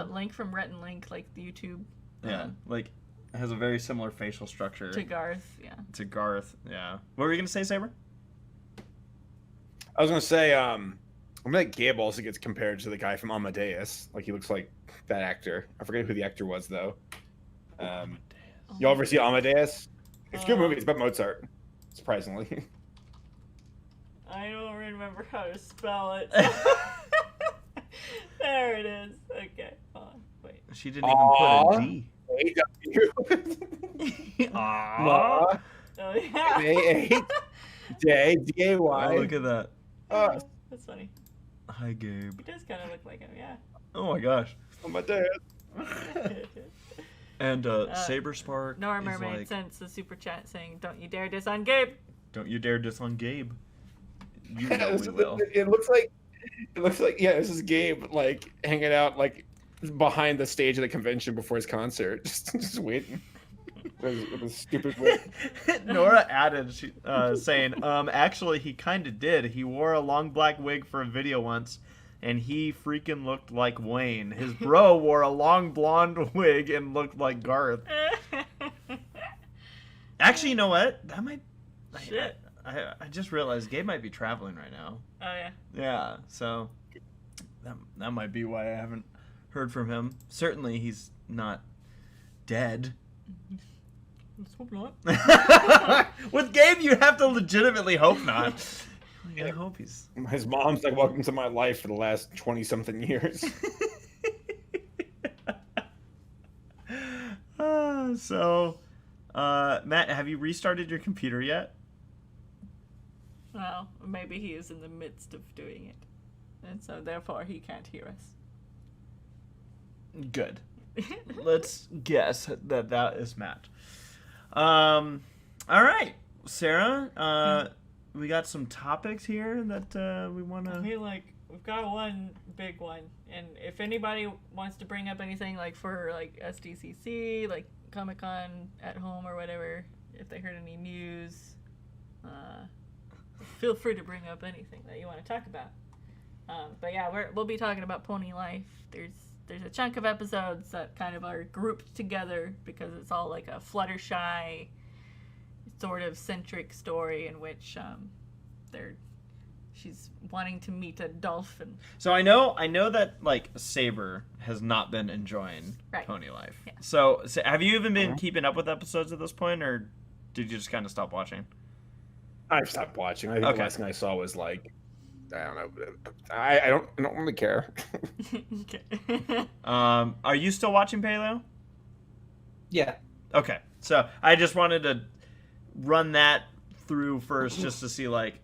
Link from Rhett and Link, like the YouTube.
Yeah, like has a very similar facial structure
To Garth, yeah.
to Garth. Yeah. What were you gonna say, Saber?
I was gonna say, I'm like Gabe also gets compared to the guy from Amadeus. Like he looks like that actor. I forget who the actor was though. Y'all ever see Amadeus? It's a good movie. It's about Mozart. Surprisingly.
I don't remember how to spell it. There it is. Okay, hold on. Wait.
She didn't even put a D.
Aww.
Oh, yeah.
A-A-J-D-A-Y.
Oh, look at that.
That's funny.
Hi, Gabe.
He does kind of look like him, yeah.
Oh my gosh.
Amadeus.
And Saberspark
Nora
is
Mermaid
like,
sends a super chat saying, "Don't you dare diss on Gabe."
don't you dare diss on Gabe. You know we will.
It looks like yeah, this is Gabe like hanging out like behind the stage of the convention before his concert, just waiting with his stupid whip.
Nora added, saying, actually, he kind of did. He wore a long black wig for a video once, and he freaking looked like Wayne. His bro wore a long blonde wig and looked like Garth. Actually, you know what? That might...
Shit.
I just realized Gabe might be traveling right now.
Oh yeah.
Yeah, so that might be why I haven't heard from him. Certainly, he's not dead.
Let's hope not.
With Gabe, you have to legitimately hope not. I hope he's.
His mom's like welcome to my life for the last 20-something years.
So, Matt, have you restarted your computer yet?
Well, maybe he is in the midst of doing it, and so therefore he can't hear us.
Good. Let's guess that is Matt. All right, Sarah. We got some topics here that we want
I
to.
feel like we've got one big one, and if anybody wants to bring up anything like for like SDCC, like Comic-Con at home or whatever, if they heard any news, feel free to bring up anything that you want to talk about. But yeah, we'll be talking about Pony Life. There's a chunk of episodes that kind of are grouped together because it's all like a Fluttershy sort of centric story in which she's wanting to meet a dolphin.
So I know that like Saber has not been enjoying
Right.
Pony Life.
Yeah.
So have you even been keeping up with episodes at this point, or did you just kind of stop watching?
I've stopped watching. I think
Okay.
the last thing I saw was like, I don't know. I don't really care.
Okay.
Are you still watching Paleo?
Yeah.
Okay, so I just wanted to run that through first, just to see like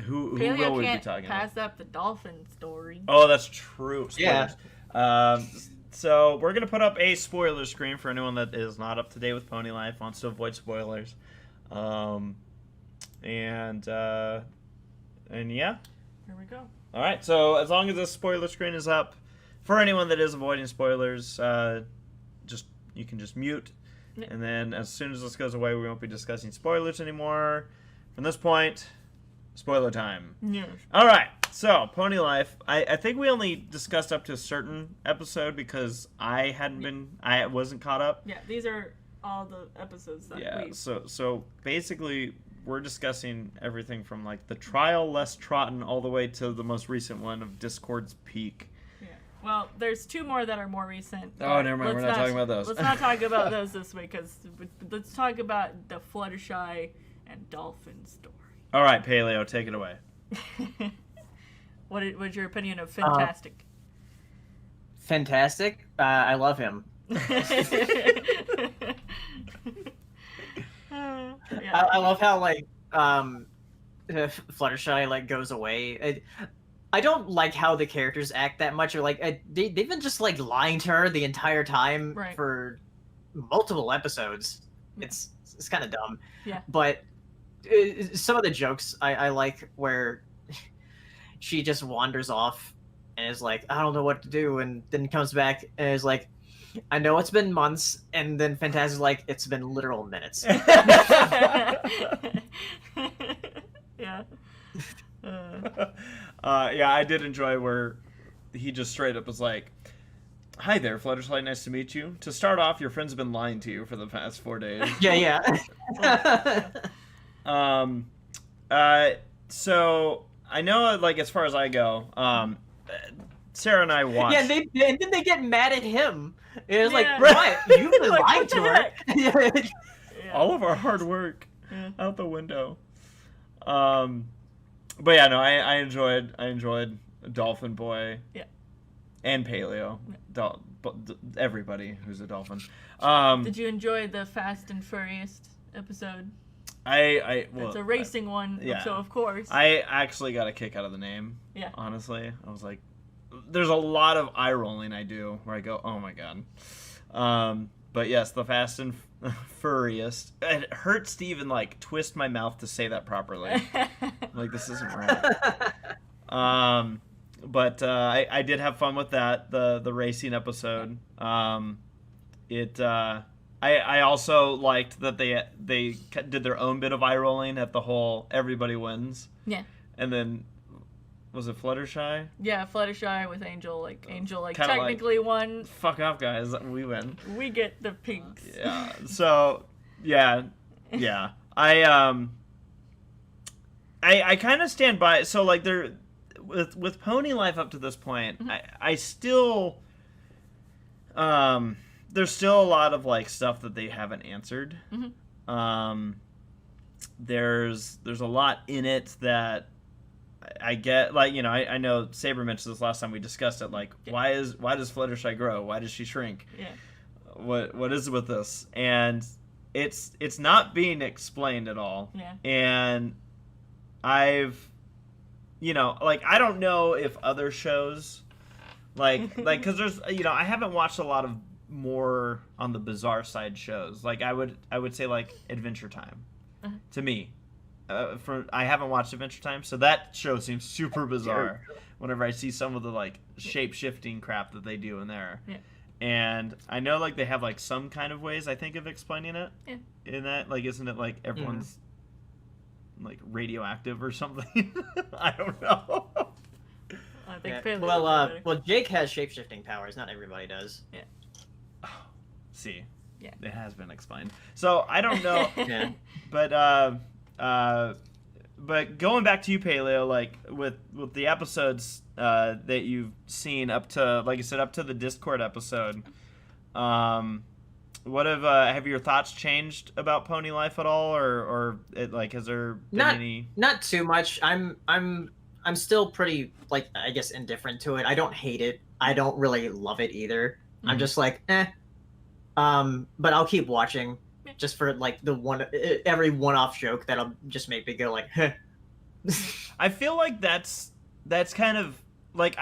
who will
Paleo
we be
can't
talking about.
pass up the dolphin story.
Oh, that's true.
Yeah.
Spoilers. So we're gonna put up a spoiler screen for anyone that is not up to date with Pony Life, wants to avoid spoilers, and yeah.
Here we go.
All right. So as long as the spoiler screen is up, for anyone that is avoiding spoilers, you can just mute,
Yeah.
and then as soon as this goes away, we won't be discussing spoilers anymore. From this point, spoiler time.
Yes.
All right. So Pony Life, I think we only discussed up to a certain episode because I wasn't caught up.
Yeah, these are all the episodes that
Yeah.
we...
So basically, we're discussing everything from like the trial less Trotton all the way to the most recent one of Discord's Peak.
Yeah. Well, there's two more that are more recent.
Oh,
but
never mind. We're
let's
not talking about those.
Let's not talk about those this week, because let's talk about the Fluttershy and dolphin story.
All right, Paleo, take it away.
What's your opinion of Fantastic?
Fantastic. I love him.
Yeah.
I love how like Fluttershy like goes away. I don't like how the characters act that much, or like they've been just like lying to her the entire time
Right.
for multiple episodes. It's kind of dumb.
Yeah.
But some of the jokes I like where she just wanders off and is like, I don't know what to do, and then comes back and is like, I know it's been months, and then Fantastic's like, it's been literal minutes.
Yeah.
Yeah, I did enjoy where he just straight up was like, "Hi there, Fluttershy. Nice to meet you. To start off, your friends have been lying to you for the past 4 days."
Yeah.
So I know, like, as far as I go, Sarah and I watched.
Yeah, and then they get mad at him. It was
Yeah.
like, what? You've been
Like,
lying
what
to
the
her.
heck? Yeah.
all of our hard work
Yeah.
out the window. But yeah, no, I enjoyed Dolphin Boy.
Yeah.
And Paleo. Everybody who's a dolphin.
Did you enjoy the Fast and Furious episode?
Well,
It's a racing one,
yeah.
so of course.
I actually got a kick out of the name.
Yeah.
Honestly, I was like, there's a lot of eye rolling I do where I go, oh my god. But yes, the Fast and Furious. It hurts to even like twist my mouth to say that properly. Like, this isn't right. But I did have fun with that, the racing episode. I also liked that they did their own bit of eye rolling at the whole everybody wins.
Yeah.
And then, was it Fluttershy?
Yeah, Fluttershy with Angel. Angel
Kinda
technically won.
Fuck off, guys. We win.
We get the pinks.
Yeah. So, yeah. I I kind of stand by. So like there, with Pony Life up to this point, I still, there's still a lot of like stuff that they haven't answered. There's a lot in it that I get, like, you know, I know Saber mentioned this last time we discussed it, like, why does Fluttershy grow? Why does she shrink?
Yeah.
What is with this? And it's not being explained at all.
Yeah.
And I've, you know, like, I don't know if other shows, like, because there's, you know, I haven't watched a lot of more on the bizarre side shows. Like, I would say, like, Adventure Time, to me. I haven't watched Adventure Time, so that show seems super bizarre whenever I see some of the, like, shape-shifting crap that they do in there.
Yeah.
And I know, like, they have, like, some kind of ways, I think, of explaining it.
Yeah.
In that, like, isn't it, like, everyone's, like, radioactive or something? I don't know.
I think
Yeah. Well, Jake has shape-shifting powers. Not everybody does.
Yeah.
Oh, see.
Yeah.
It has been explained. So, I don't know.
Yeah.
But going back to you, Paleo, like with the episodes that you've seen up to, like you said, up to the Discord episode, what have your thoughts changed about Pony Life at all, or like has there been any?
Not too much. I'm still pretty, like, I guess, indifferent to it. I don't hate it. I don't really love it either. I'm just like, eh. But I'll keep watching. Just for, like, every one-off joke that'll just make me go like, heh.
I feel like that's kind of like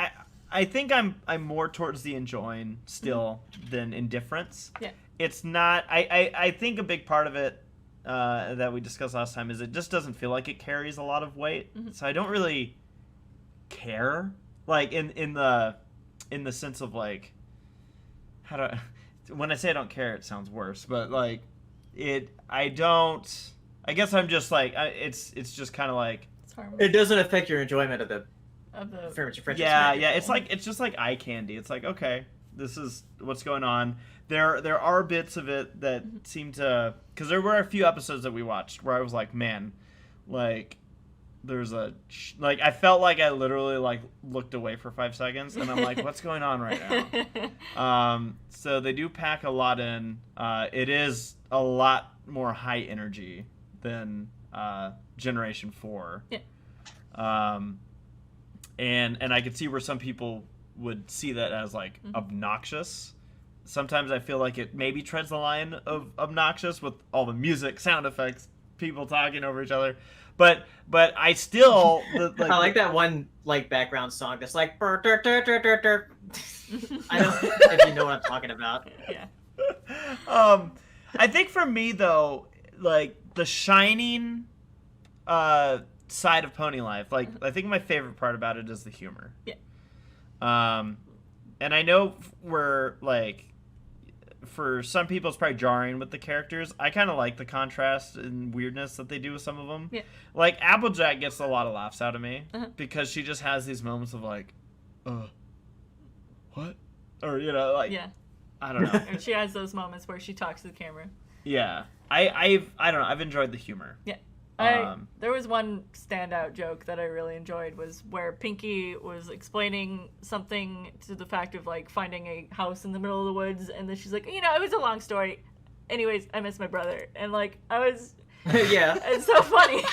I think I'm more towards the enjoying still than indifference.
Yeah.
It's not. I think a big part of it that we discussed last time is it just doesn't feel like it carries a lot of weight. So I don't really care, like in the sense of, like, when I say I don't care, it sounds worse, but like. I guess I'm just like, it's just kind of like,
it doesn't affect your enjoyment of the furniture franchise.
Yeah, it's just like eye candy. It's like, okay, this is what's going on. There are bits of it that seem to, because there were a few episodes that we watched where I was like, man, like, there's like, I felt like I literally, like, looked away for 5 seconds, and I'm like, what's going on right now? So they do pack a lot in. It is a lot more high energy than Generation 4.
Yeah.
And I could see where some people would see that as, like, obnoxious. Sometimes I feel like it maybe treads the line of obnoxious with all the music, sound effects, people talking over each other. But I still
like, I like that one, like, background song that's like I don't know if you know what I'm talking about.
Yeah.
I think for me though, like, the shining side of Pony Life, like, I think my favorite part about it is the humor.
Yeah.
And I know we're, like, for some people it's probably jarring with the characters. I kind of like the contrast and weirdness that they do with some of them.
Yeah.
Like, Applejack gets a lot of laughs out of me because she just has these moments of, like, what? Or, you know, like,
yeah.
I don't know.
And she has those moments where she talks to the camera.
Yeah. I don't know. I've enjoyed the humor.
Yeah. There was one standout joke that I really enjoyed was where Pinky was explaining something to the fact of, like, finding a house in the middle of the woods, and then she's like, you know, it was a long story. Anyways, I miss my brother. And, like, I was...
Yeah.
It's so funny.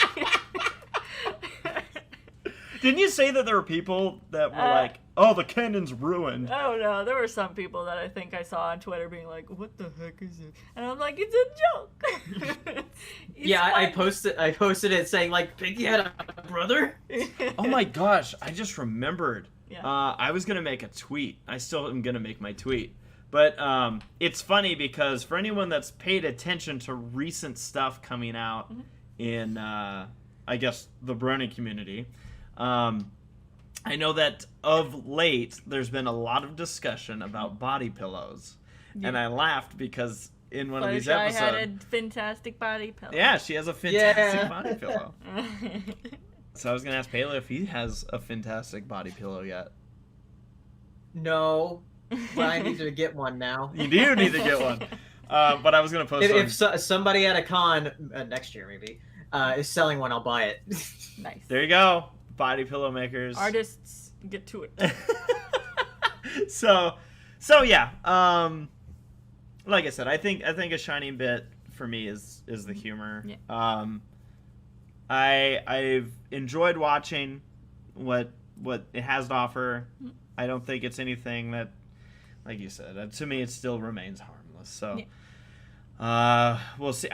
Didn't you say that there were people that were like, oh, the canon's ruined?
Oh, no. There were some people that I think I saw on Twitter being like, what the heck is it? And I'm like, it's a joke.
I posted it saying, like, Pinky had a brother?
Oh my gosh, I just remembered.
Yeah.
I was going to make a tweet. I still am going to make my tweet. But it's funny because for anyone that's paid attention to recent stuff coming out in, I guess, the Brony community, I know that of late there's been a lot of discussion about body pillows. Yeah. And I laughed because in one of these episodes...
I had a fantastic body pillow.
Yeah, she has a fantastic body pillow. So I was going to ask Paleo if he has a fantastic body pillow yet.
No, but I need to get one now.
You do need to get one. But I was going to post
if somebody at a con, next year maybe, is selling one, I'll buy it.
Nice.
There you go. Body pillow makers.
Artists, get to it.
so yeah. Like I said, I think a shining bit for me is the humor.
Yeah.
I've enjoyed watching what it has to offer. I don't think it's anything that, like you said, to me it still remains harmless. So we'll see.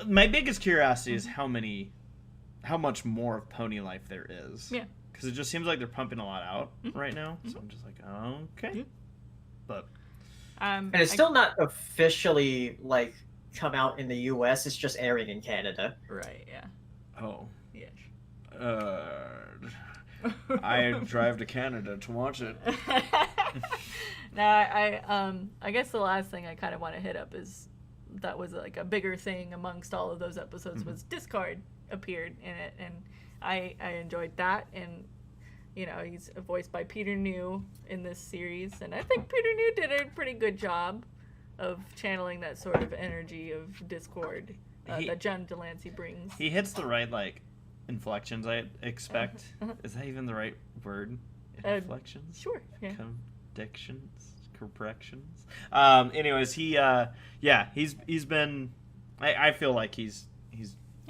My biggest curiosity is how much more of Pony Life there is.
Yeah.
Because it just seems like they're pumping a lot out right now. So I'm just like, okay. But
and it's still not officially like come out in the U.S. It's just airing in Canada.
Right. Yeah.
oh,
Yes.
I drive to Canada to watch it.
Now, I guess the last thing I kind of want to hit up is that was like a bigger thing amongst all of those episodes was Discard appeared in it, and I enjoyed that, and you know he's voiced by Peter New in this series, and I think Peter New did a pretty good job of channeling that sort of energy of Discord that John Delancey brings.
He hits the right inflections I expect. Is that even the right word? Inflections?
Sure. Yeah.
Contradictions? Corrections? Anyways, he's been. I feel like he's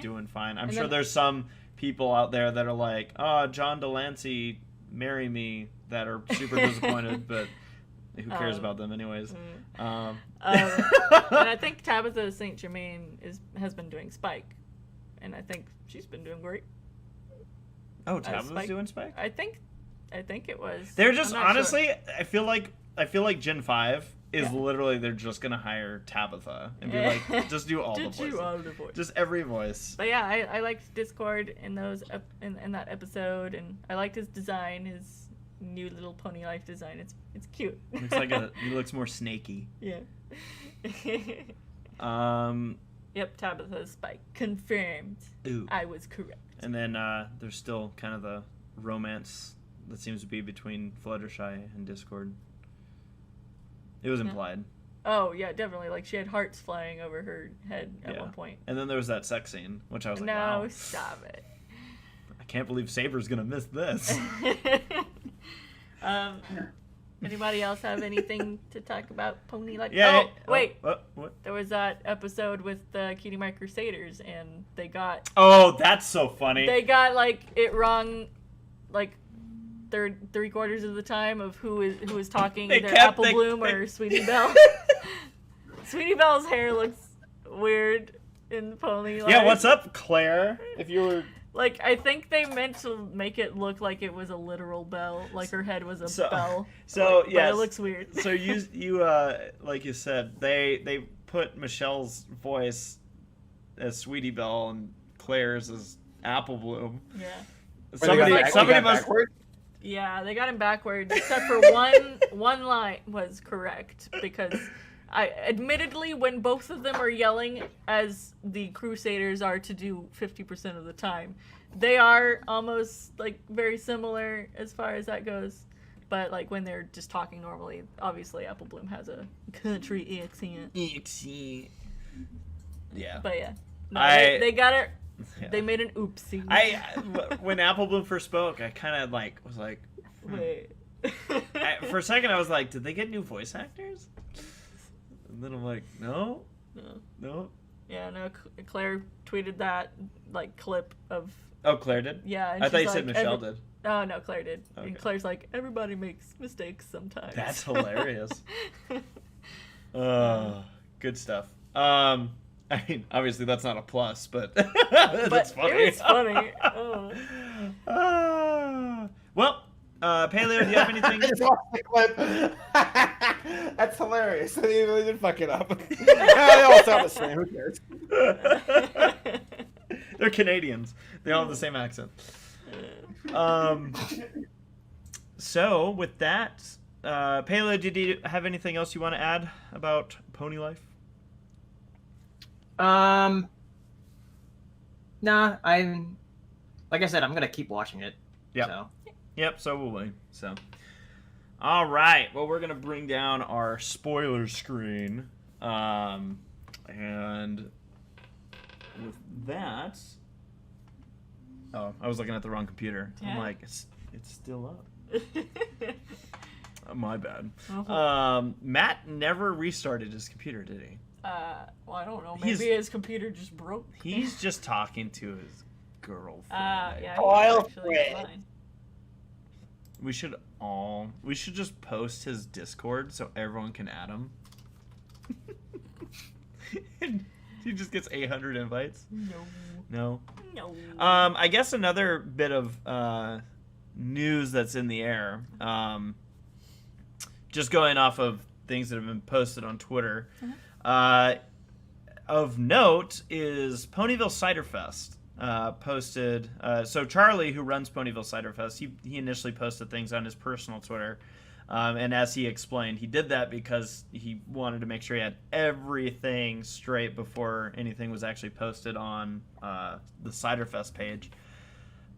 doing fine. I'm sure there's some people out there that are like, oh, John Delancey, marry me, that are super disappointed, but who cares about them anyways? And
I think Tabitha St. Germain has been doing Spike, and I think she's been doing great.
Oh, Tabitha's doing Spike?
I think it was.
They're just honestly,
sure.
I feel like Gen 5 is literally they're just gonna hire Tabitha and be like, just do all the voices. Just every voice.
But yeah, I liked Discord in those in that episode, and I liked his design, his new little Pony Life design. It's cute.
Looks like he looks more snaky.
Yeah. Yep, Tabitha's Spike confirmed.
Ooh.
I was correct.
And then there's still kind of the romance that seems to be between Fluttershy and Discord. It was implied.
Oh yeah, definitely. Like she had hearts flying over her head at one point.
And then there was that sex scene, which I was like,
no,
wow.
Stop it.
I can't believe Saber's gonna miss this.
Anybody else have anything to talk about Pony Life?
Yeah.
Oh, wait.
What?
There was that episode with the Cutie Mark Crusaders, and they got.
Oh, that's so funny.
They got it wrong, three quarters of the time of who is talking, either Apple Bloom or Sweetie Belle. Sweetie Belle's hair looks weird in Pony Life.
Yeah, what's up, Claire? If you were.
I think they meant to make it look like it was a literal bell, like her head was a bell.
So
yes,
but
it looks weird.
So you like you said, they put Michelle's voice as Sweetie Belle and Claire's as Apple Bloom.
Yeah.
Somebody must.
Yeah, they got him backwards, except for one line was correct, because admittedly, when both of them are yelling as the Crusaders are to do 50% of the time, they are almost very similar as far as that goes. But when they're just talking normally, obviously Apple Bloom has a country accent.
Yeah.
But yeah, no, they got it.
Yeah.
They made an oopsie.
When Apple Bloom first spoke, I kind of was like,
wait.
For a second, I was like, did they get new voice actors? And then I'm like, no.
Yeah, no. Claire tweeted that clip of.
Oh, Claire did?
Yeah. And
I thought you said Michelle did.
Oh no, Claire did.
Okay.
And Claire's like, everybody makes mistakes sometimes.
That's hilarious. Good stuff. I mean, obviously that's not a plus, but that's funny.
It's funny.
Well, Paleo, do you have anything?
I just watched the clip. That's hilarious. They really did fuck it up. They all sound the same. Who cares?
They're Canadians. They all have the same accent. So with that, Paleo, did you have anything else you want to add about Pony Life?
Nah, like I said, I'm gonna keep watching it.
Yep.
So.
Yep, so will we. So, all right. Well, we're gonna bring down our spoiler screen, and with that, Oh, I was looking at the wrong computer. I'm
Yeah.
like, it's still up. My bad.
Uh-huh.
Matt never restarted his computer, did he?
Well, I don't know.
He's-
Maybe his computer just broke.
He's just talking to his girlfriend.
Yeah,
Oil
he's actually
fridge.
fine.
We should just post his Discord so everyone can add him. And he just gets 800 invites.
No.
No.
No.
I guess another bit of news that's in the air, just going off of things that have been posted on Twitter, of note is Ponyville Cider Fest posted. So Charlie, who runs Ponyville Cider Fest, he initially posted things on his personal Twitter. And as he explained, he did that because he wanted to make sure he had everything straight before anything was actually posted on the Cider Fest page.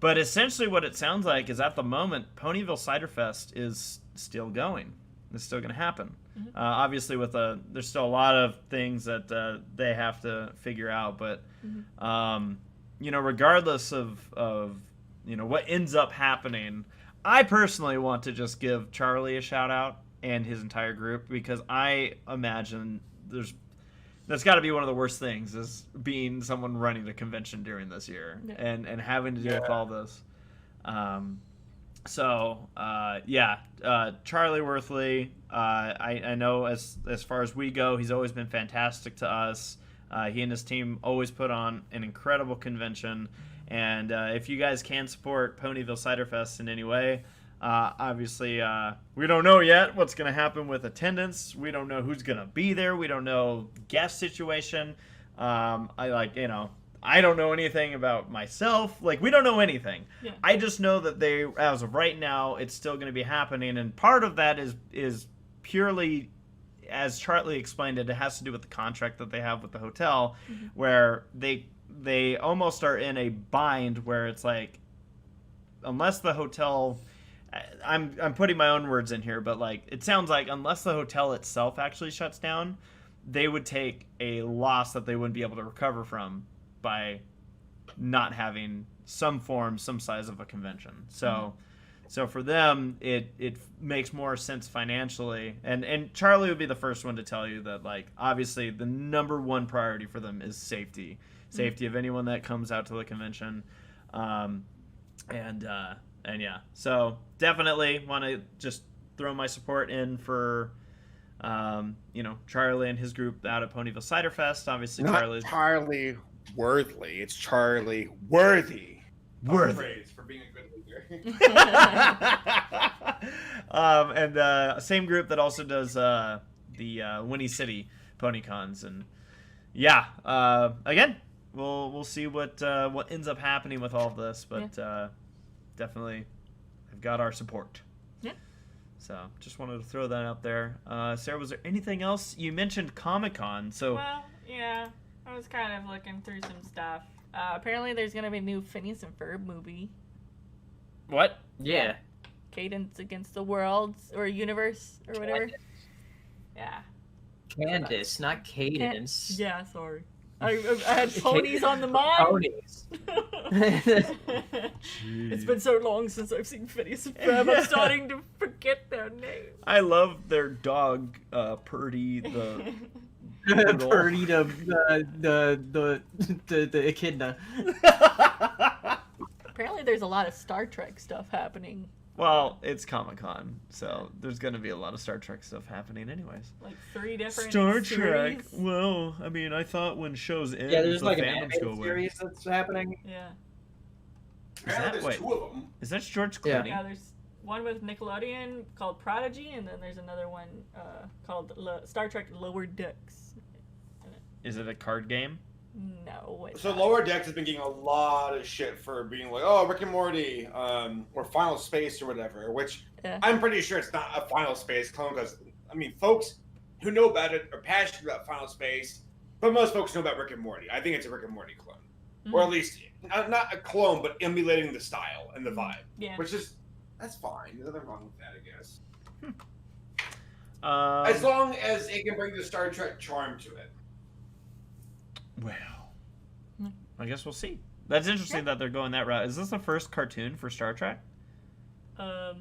But essentially what it sounds like is at the moment, Ponyville Cider Fest is still going. It's still going to happen. Obviously, there's still a lot of things that they have to figure out. But, regardless of what ends up happening, I personally want to just give Charlie a shout out and his entire group, because I imagine that's got to be one of the worst things, is being someone running a convention during this year and having to deal with all this. Charlie Worthley, I know as far as we go, he's always been fantastic to us. He and his team always put on an incredible convention. And if you guys can support Ponyville Cider Fest in any way, obviously we don't know yet what's going to happen with attendance. We don't know who's going to be there. We don't know guest situation. I don't know anything about myself. Like, we don't know anything.
Yeah.
I just know that as of right now, it's still going to be happening. And part of that is purely, as Charlie explained it has to do with the contract that they have with the hotel, where they almost are in a bind where it's like, unless the hotel, I'm putting my own words in here, but like, it sounds like unless the hotel itself actually shuts down, they would take a loss that they wouldn't be able to recover from by not having some size of a convention. So for them, it makes more sense financially. And Charlie would be the first one to tell you that, like, obviously the number one priority for them is safety of anyone that comes out to the convention. So definitely want to just throw my support in for Charlie and his group out at Ponyville Cider Fest. Obviously,
Not Charlie Worthy. It's Charlie Worthy. Praise for being a good leader.
And same group that also does the Winnie City PonyCons. And again, we'll see what ends up happening with all of this, but definitely have got our support.
Yeah.
So just wanted to throw that out there. Sarah, was there anything else? You mentioned Comic-Con, so
Well, yeah, I was kind of looking through some stuff. Apparently, there's gonna be a new Phineas and Ferb movie.
what?
Yeah.
Cadence Against the Worlds or Universe or whatever. Yeah.
Candace, not Cadence.
Yeah, sorry. I had ponies on the mind.
Ponies.
It's been so long since I've seen Phineas and Ferb. I'm starting to forget their names.
I love their dog, Purdy, the Poodle.
Purdy the echidna.
Apparently, there's a lot of Star Trek stuff happening.
Well, it's Comic-Con, so there's going to be a lot of Star Trek stuff happening anyways.
Like 3 different
Star
series.
Trek. Well, I mean, I thought when shows end,
Yeah, there's
the
like an
fandoms go
animated
away.
series that's happening.
Yeah.
Apparently, there's
wait.
2 of them.
Is that George
Yeah.
Clooney?
Yeah, there's one with Nickelodeon called Prodigy, and then there's another one called Star Trek Lower Decks.
Is it a card game?
No. It's
So
not.
Lower Decks has been getting a lot of shit for being like, oh, Rick and Morty, or Final Space or whatever, which
Yeah.
I'm pretty sure it's not a Final Space clone, because, I mean, folks who know about it are passionate about Final Space, but most folks know about Rick and Morty. I think it's a Rick and Morty clone. Or at least, not a clone, but emulating the style and the vibe,
Yeah.
which is, that's fine. There's nothing wrong with that, I guess.
Um,
As long as it can bring the Star Trek charm to it.
Well, I guess we'll see. That's interesting that they're going that route. Is this the first cartoon for Star Trek?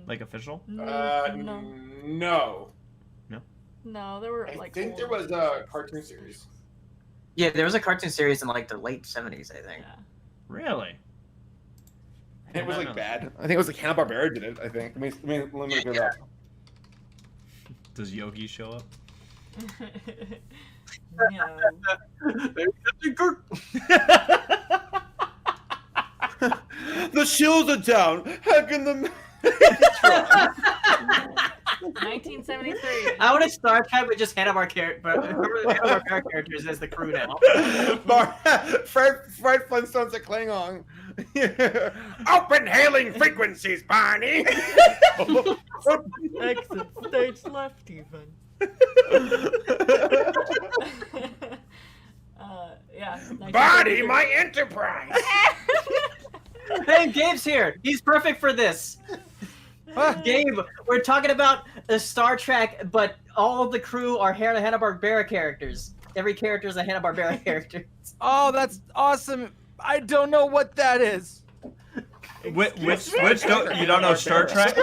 Like official?
No.
No.
There were
I
like.
think there was a cartoon series.
Yeah, there was a cartoon series in like the late 70s, I think.
Yeah.
Really?
It was like bad. I think it was like Hanna-Barbera did it. I think. Let me look it up.
Does Yogi show up?
No.
The shields are down. How can the
1973.
I want to Star Trek with just Hanna-Barbera, but remember the Hanna-Barbera characters as the crew now.
Fred Flintstone's a Klingon. Open hailing frequencies, Barney.
Exit stage left, even. Yeah.
Barney, my enterprise.
Hey, Gabe's here. He's perfect for this. Gabe, we're talking about a Star Trek, but all of the crew are Hanna-Barbera characters. Every character is a Hanna-Barbera character.
Oh, that's awesome. I don't know what that is.
Which don't you don't know Star Trek?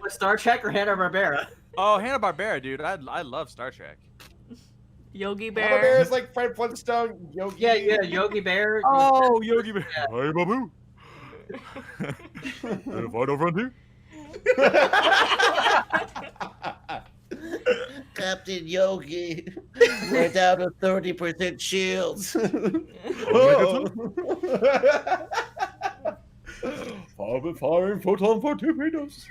Star Trek or Hanna-Barbera?
Oh, Hanna-Barbera, dude. I love Star Trek.
Yogi
Hanna-Barbera
Bear.
is like Fred Flintstone. Yogi.
Yeah, Yogi Bear.
Oh, Yogi Bear.
Yeah.
Hey, Babu. And Final Frontier?
Captain Yogi went out of 30% shields.
I've been firing photon for torpedoes.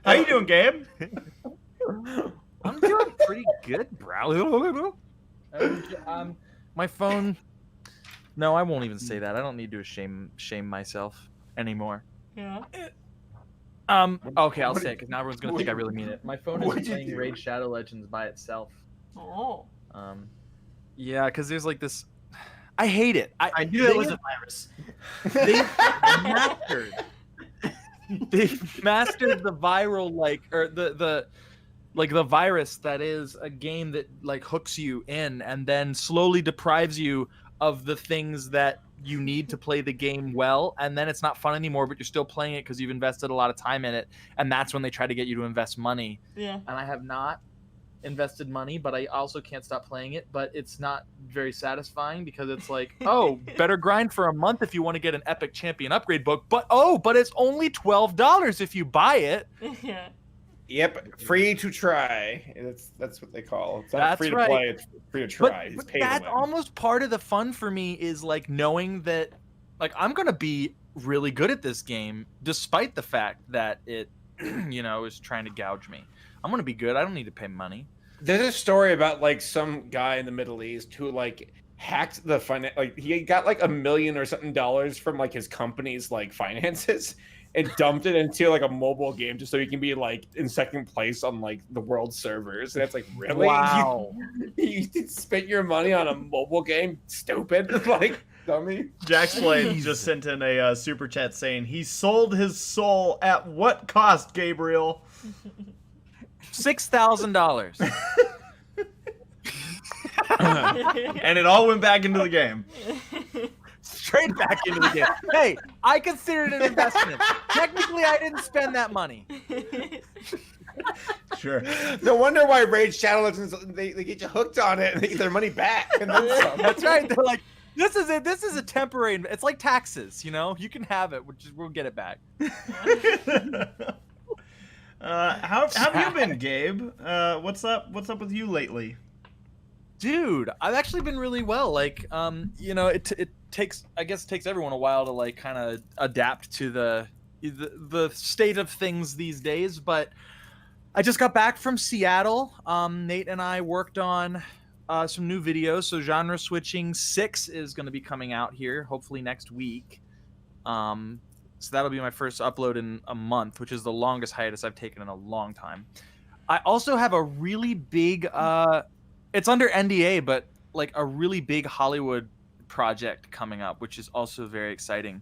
How you doing, Gabe?
I'm doing pretty good, bro. My phone. No, I won't even say that. I don't need to shame myself anymore.
Yeah.
Okay, I'll say it because now everyone's gonna think I really mean it. My phone
What'd
is
you
playing
do?
Raid Shadow Legends by itself.
Oh.
Yeah, because there's like this. I hate it.
I knew it was a virus.
They mastered the viral the virus that is a game that like hooks you in and then slowly deprives you of the things that you need to play the game well, and then it's not fun anymore, but you're still playing it because you've invested a lot of time in it, and that's when they try to get you to invest money.
Yeah.
And I have not invested money, but I also can't stop playing it, but it's not very satisfying because it's like, oh, better grind for a month if you want to get an epic champion upgrade book, but it's only $12 if you buy it.
Yeah.
Yep, free to try. That's what they call it. It's not free to
right.
play, it's free to try.
But
It's pay
that's
to win.
almost part of the fun for me is like knowing that like I'm gonna be really good at this game despite the fact that it is trying to gouge me. I'm gonna be good. I don't need to pay money.
There's a story about like some guy in the Middle East who like hacked the he got like $1 million or something from like his company's like finances and dumped it into like a mobile game just so he can be like in second place on like the world servers. And it's like, really?
Wow.
You spent your money on a mobile game? Stupid. Like, dummy.
Jack Slade just sent in a super chat saying he sold his soul at what cost, Gabriel?
$6,000.
And it all went back into the game.
Straight back into the game. Hey, I considered it an investment. Technically, I didn't spend that money.
Sure.
No wonder why Raid Shadow Legends, they get you hooked on it and they get their money back. And then some.
That's right. They're like, this is it. This is a temporary. It's like taxes. You can have it. We'll get it back.
How have you been, Gabe? What's up with you lately?
Dude, I've actually been really well. Like, it takes everyone a while to like kind of adapt to the state of things these days. But I just got back from Seattle. Nate and I worked on some new videos. So Genre Switching 6 is going to be coming out here, hopefully next week. So that'll be my first upload in a month, which is the longest hiatus I've taken in a long time. I also have a really big, it's under NDA, but like a really big Hollywood project coming up, which is also very exciting.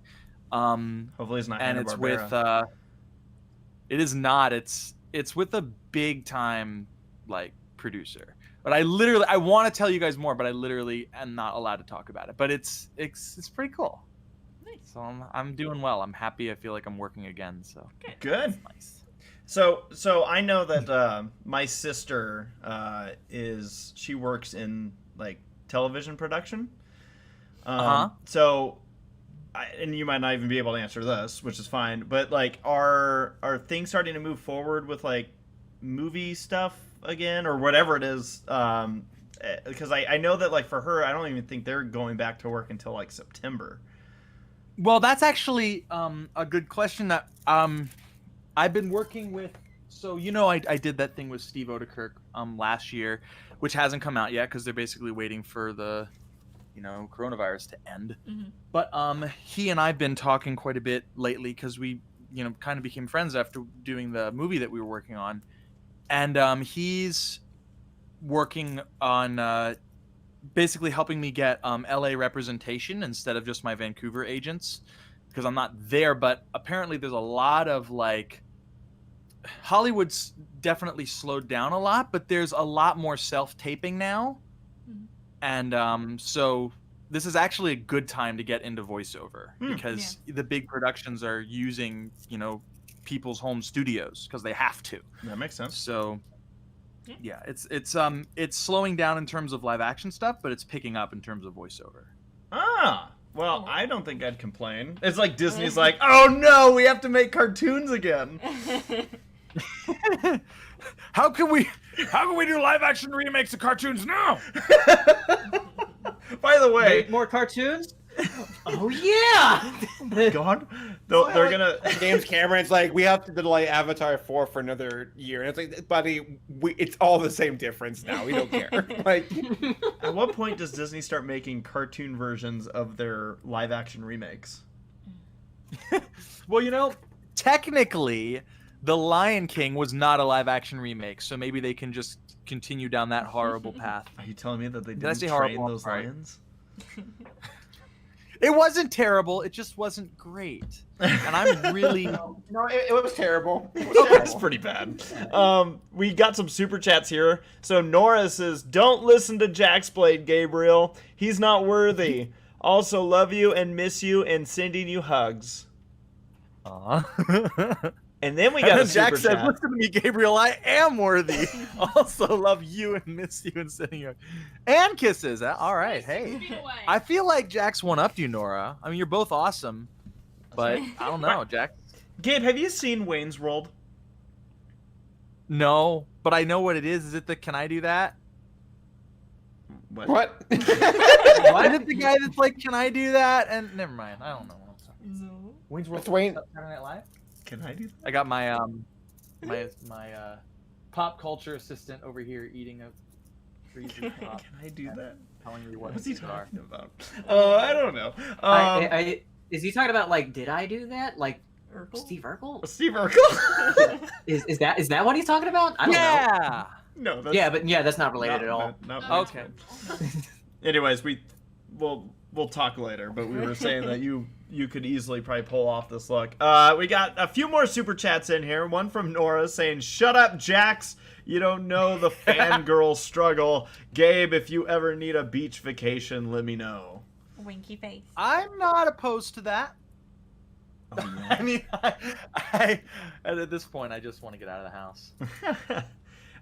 Hopefully it's not
And it's
Hanna-Barbera.
with, it is not, it's with a big time, like producer. But I want to tell you guys more, but I literally am not allowed to talk about it. But it's pretty cool.
Nice.
So I'm doing well. I'm happy. I feel like I'm working again. So
Good.
that's nice.
So I know that my sister she works in like television production. So, and you might not even be able to answer this, which is fine. But like, are things starting to move forward with like movie stuff again, or whatever it is? Because I know that like for her, I don't even think they're going back to work until like September.
Well, that's actually a good question that I've been working with. So I did that thing with Steve Odekirk last year, which hasn't come out yet because they're basically waiting for the coronavirus to end.
Mm-hmm.
But he and I've been talking quite a bit lately because we kind of became friends after doing the movie that we were working on, and he's working on basically helping me get LA representation instead of just my Vancouver agents, because I'm not there. But apparently there's a lot of like, Hollywood's definitely slowed down a lot, but there's a lot more self-taping now.
Mm-hmm.
And so this is actually a good time to get into voiceover because the big productions are using people's home studios because they have to.
That makes sense.
So yeah, it's slowing down in terms of live action stuff, but it's picking up in terms of voiceover.
Well, I don't think I'd complain. It's like Disney's like, oh no, we have to make cartoons again.
How can we do live action remakes of cartoons now?
By the way,
Make more cartoons? Oh yeah!
God, they're gonna.
James Cameron's like, we have to delay Avatar 4 for another year, and it's like, buddy, it's all the same difference now. We don't care. Like,
at what point does Disney start making cartoon versions of their live action remakes?
Well, technically, The Lion King was not a live action remake, so maybe they can just continue down that horrible path.
Are you telling me that they
I
didn't
say
train
horrible?
those
Right.
lions?
It wasn't terrible. It just wasn't great. And I'm really
no, it was terrible.
That's pretty bad. We got some super chats here. So Nora says, "Don't listen to Jack's Blade, Gabriel. He's not worthy. Also love you and miss you and sending you hugs." And then we got a
Jack
super
said,
chat.
"Listen to me, Gabriel. I am worthy. Also love you and miss you and sending you and kisses." All right, hey. I feel like Jack's one-upped you, Nora. I mean, you're both awesome, but I don't know, Jack.
Gabe, have you seen Wayne's World?
No, but I know what it is. Is it the "Can I do that"?
What?
What?
Is it the guy that's like, "Can I do that"? And never mind. I don't know what I'm talking.
No.
Wayne's World.
It's Wayne.
Saturday Night Live.
Can I do that?
I got my my pop culture assistant over here eating a freezy pop.
Can I do that?
Telling me what
What's he
these are.
talking about? I don't know.
Is he talking about like, did I do that? Like
Urkel?
Steve Urkel?
Steve Urkel?
Is that what he's talking about? I don't know.
Yeah.
No, that's
Yeah, but that's not related at all.
not
Okay.
Anyways, we'll talk later, but we were saying that you could easily probably pull off this look. We got a few more super chats in here. One from Nora saying, "Shut up, Jax. You don't know the fangirl struggle. Gabe, if you ever need a beach vacation, let me know."
Winky face.
I'm not opposed to that.
Oh, yeah.
I mean, I at this point, I just want to get out of the house.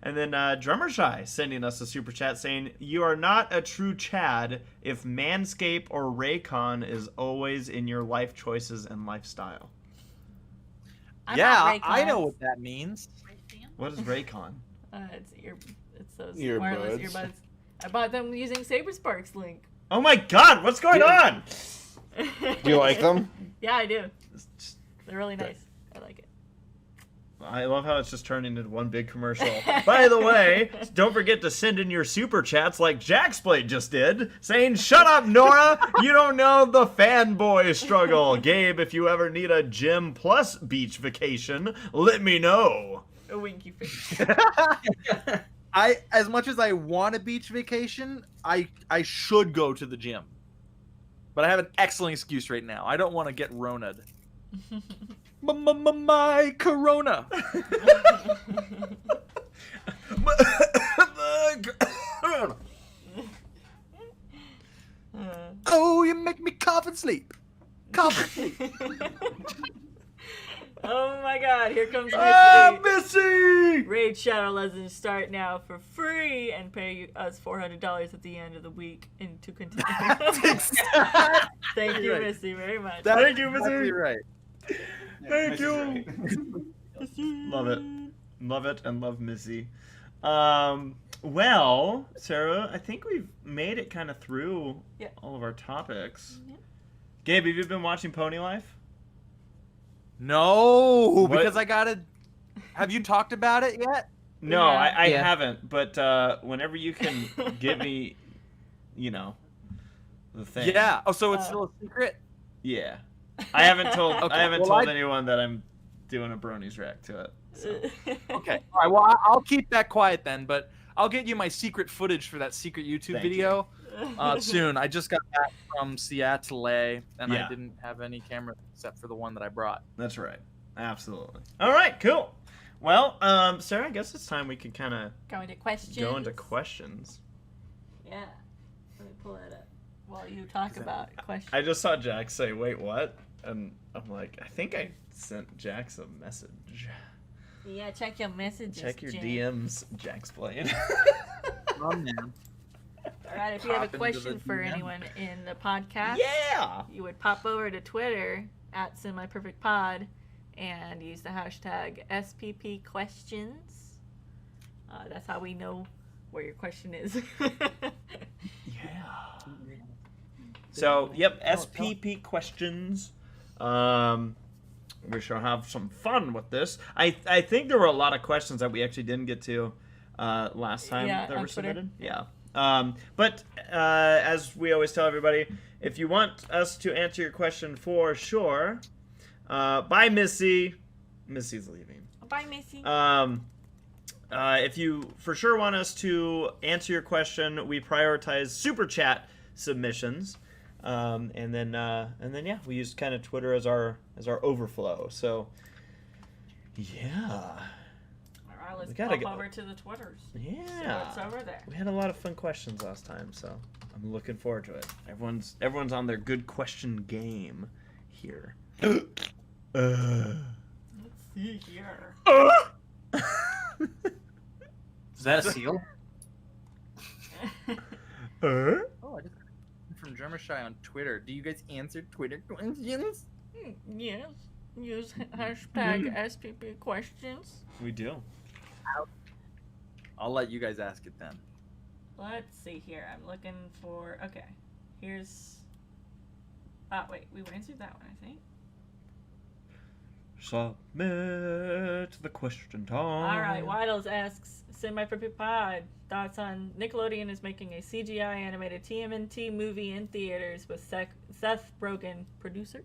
And then Drummer Shy sending us a super chat saying, "You are not a true Chad if Manscaped or Raycon is always in your life choices and lifestyle."
I'm
Yeah,
not
I
Raycon.
know what that means.
What is Raycon?
It's those
Earbuds.
wireless earbuds. I bought them using Saberspark's link.
Oh my God, what's going on?
Do you like them?
Yeah, I do. They're really nice. I like it.
I love how it's just turned into one big commercial. By the way, don't forget to send in your super chats like Jaxblade just did, saying, "Shut up, Nora! You don't know the fanboy struggle. Gabe, if you ever need a gym plus beach vacation, let me know."
A winky face.
As much as I want a beach vacation, I should go to the gym. But I have an excellent excuse right now. I don't want to get Rona'd. My corona. my god. Oh, you make me cough and sleep. Cough and sleep.
Oh my god, here comes Missy.
Ah, Missy!
Raid Shadow Legends start now for free and pay us $400 at the end of the week and to continue. Thank you,
Right.
Missy, very much.
Thank you, Missy. Exactly right.
Thank you. Love it. Love it and love Missy. Well, Sarah, I think we've made it kind of through all of our topics.
Yeah.
Gabe, have you been watching Pony Life?
No,
What?
because I gotta. Have you talked about it yet?
No,
Yeah.
I
Yeah.
haven't. But whenever you can give me, the thing.
Yeah. Oh, so it's still a secret?
Yeah. I haven't told.
Okay,
I haven't
well,
told
I-
anyone that I'm doing a bronies react to it. So.
Okay. All right. Well, I'll keep that quiet then, but I'll get you my secret footage for that secret YouTube
Thank
video soon. I just got back from Seattle, and
Yeah.
I didn't have any camera except for the one that I brought.
That's right. Absolutely. All right. Cool. Well, Sarah, I guess it's time we can kind of
Going to questions.
go into questions.
Yeah. Let me pull that up while you talk about questions.
I just saw Jack say, "Wait, what?" And I'm like, I think I sent Jax a message.
Yeah, check your messages.
Check your
Jen.
DMs, Jack's playing.
Oh man.
All right, if you have a
Pop into
question
the
for
DM.
anyone in the podcast,
Yeah.
you would pop over to Twitter at SemiPerfectPod and use the hashtag SPPQuestions. That's how we know where your question is.
Yeah. So, yep, SPP questions. We shall have some fun with this. I think there were a lot of questions that we actually didn't get to last time
Yeah,
that
on
were
Twitter.
submitted. Yeah. But as we always tell everybody, if you want us to answer your question for sure, bye, Missy. Missy's leaving.
Bye, Missy.
If you for sure want us to answer your question, we prioritize super chat submissions, and then yeah, we use kind of Twitter as our overflow. So yeah,
All right, let's
we gotta
pop
go.
over to the Twitters. See
yeah.
what's over there.
We had a lot of fun questions last time, so I'm looking forward to it. Everyone's on their good question game here.
Let's see here.
Is that a seal?
Oh, I just got from Germershy on Twitter. Do you guys answer Twitter questions?
Yes. Use hashtag SPP questions.
We do.
I'll let you guys ask it then.
Let's see here. I'm looking for. Okay. Here's. Wait. We answered that one, I think.
Submit the question time.
All right. Waddles asks, Semi-Perfect Pod, thoughts on Nickelodeon is making a CGI animated TMNT movie in theaters with Seth Rogen, producer?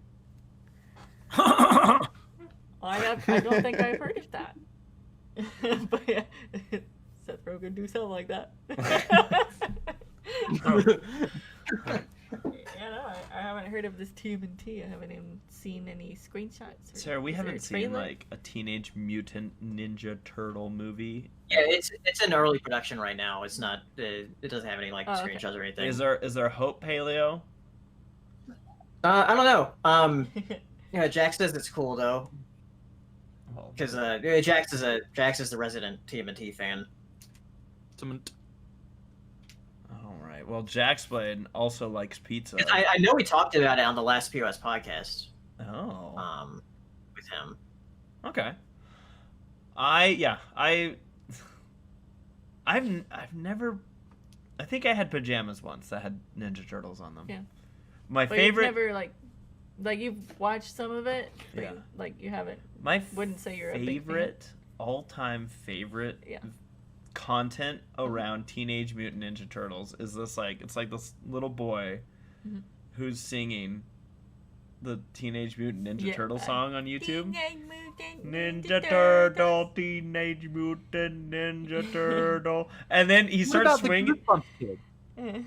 I don't think I've heard of that. But yeah, Seth Rogen do sound like that. Yeah, no, I haven't heard of this TMNT. I haven't even seen any screenshots.
Sarah, we
Is there
haven't
a
seen
trailer?
like a Teenage Mutant Ninja Turtle movie.
Yeah, it's in early production right now. It's not. It doesn't have any like
Oh, okay.
screenshots or anything.
Is there hope, Paleo?
I don't know. Yeah, Jax says it's cool though,
Well,
because Jax is the resident TMNT fan.
all right. Well, Jaxblade also likes pizza.
I know we talked about it on the last POS podcast.
Oh.
With him.
Okay. I've never. I think I had pajamas once that had Ninja Turtles on them.
Yeah.
My
But
favorite.
you've never like you've watched some of it. But
Yeah.
you haven't.
My
Wouldn't say you're a big fan.
favorite, all-time favorite
Yeah.
content around Teenage Mutant Ninja Turtles is this it's like this little boy
Mhm.
who's singing the Teenage Mutant Ninja
Yeah,
Turtle song on YouTube.
Teenage Mutant
Ninja Turtle, Teenage Mutant Ninja Turtle, and then he starts swinging.
Eh.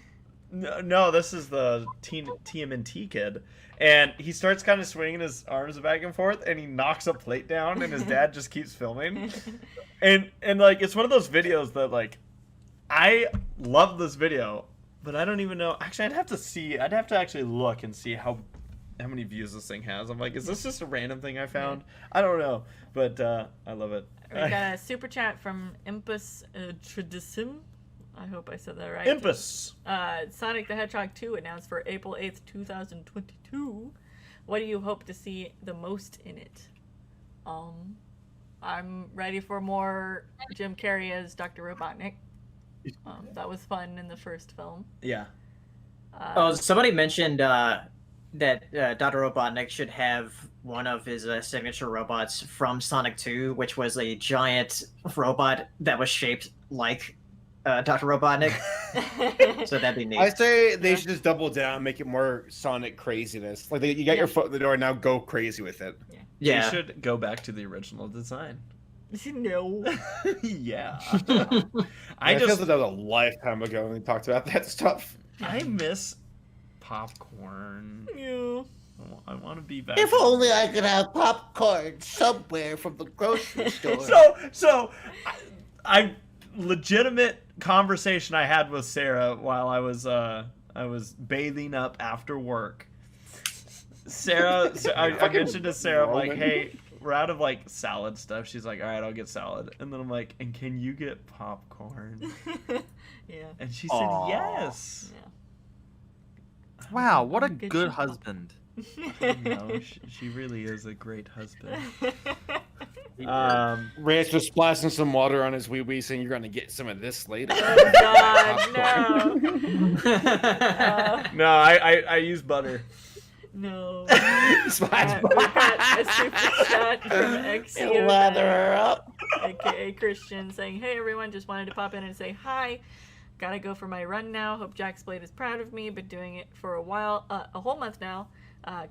No, this is the TMNT kid, and he starts kind of swinging his arms back and forth, and he knocks a plate down, and his dad just keeps filming, and like it's one of those videos that like I love this video, but I don't even know. Actually, I'd have to see. I'd have to actually look and see how many views this thing has. I'm like, is this just a random thing I found? I don't know, but I love it.
We got a super chat from Impus Tradisim. I hope I said that right.
Impus.
Sonic the Hedgehog 2 announced for April 8th, 2022. What do you hope to see the most in it? I'm ready for more Jim Carrey as Dr. Robotnik. That was fun in the first film.
Yeah.
Somebody mentioned that Dr. Robotnik should have one of his signature robots from Sonic 2, which was a giant robot that was shaped like Dr. Robotnik. So that'd be neat.
I say they should just double down, make it more Sonic craziness. Like you got your foot in the door, now go crazy with it.
Yeah. You should go back to the original design.
No.
Yeah.
I just feel that was a lifetime ago when we talked about that stuff.
I miss popcorn.
Yeah.
I want to be back.
If only I could have popcorn somewhere from the grocery store.
So I legitimate conversation I had with Sarah while I was bathing up after work. Sarah, I mentioned to Sarah, I'm like, hey, we're out of like salad stuff. She's like, all right, I'll get salad. And then I'm like, and can you get popcorn?
Yeah.
And she said yes.
Yeah.
Wow, what a good husband.
No, she really is a great husband.
Rance was splashing some water on his wee saying you're gonna get some of this later.
Oh God, no.
No, I use butter.
No.
Splash
We've got a super chat from XCO,
Lather her up.
aka Christian, saying, "Hey everyone, just wanted to pop in and say hi. Gotta go for my run now. Hope Jack's Blade is proud of me. Been doing it for a while, a whole month now.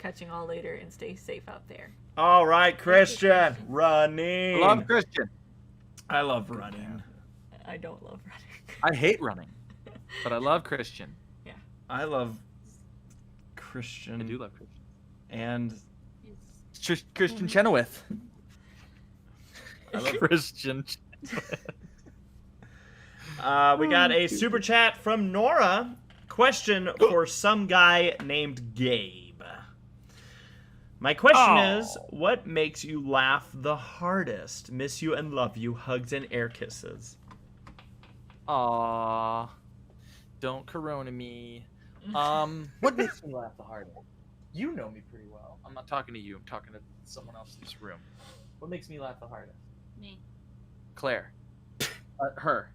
Catching all later and stay safe out there."
All right, Christian, running.
I love Christian.
I love running.
I don't love running.
I hate running, but I love Christian.
Yeah.
I love Christian.
I do love Christian.
And
Christian Chenoweth.
I love
Christian.
We got a super chat from Nora. Question for some guy named Gabe. My question is, what makes you laugh the hardest? Miss you and love you. Hugs and air kisses.
Aww. Don't corona me. What makes me laugh the hardest? You know me pretty well. I'm not talking to you. I'm talking to someone else in this room. What makes me laugh the hardest?
Me.
Claire. Her.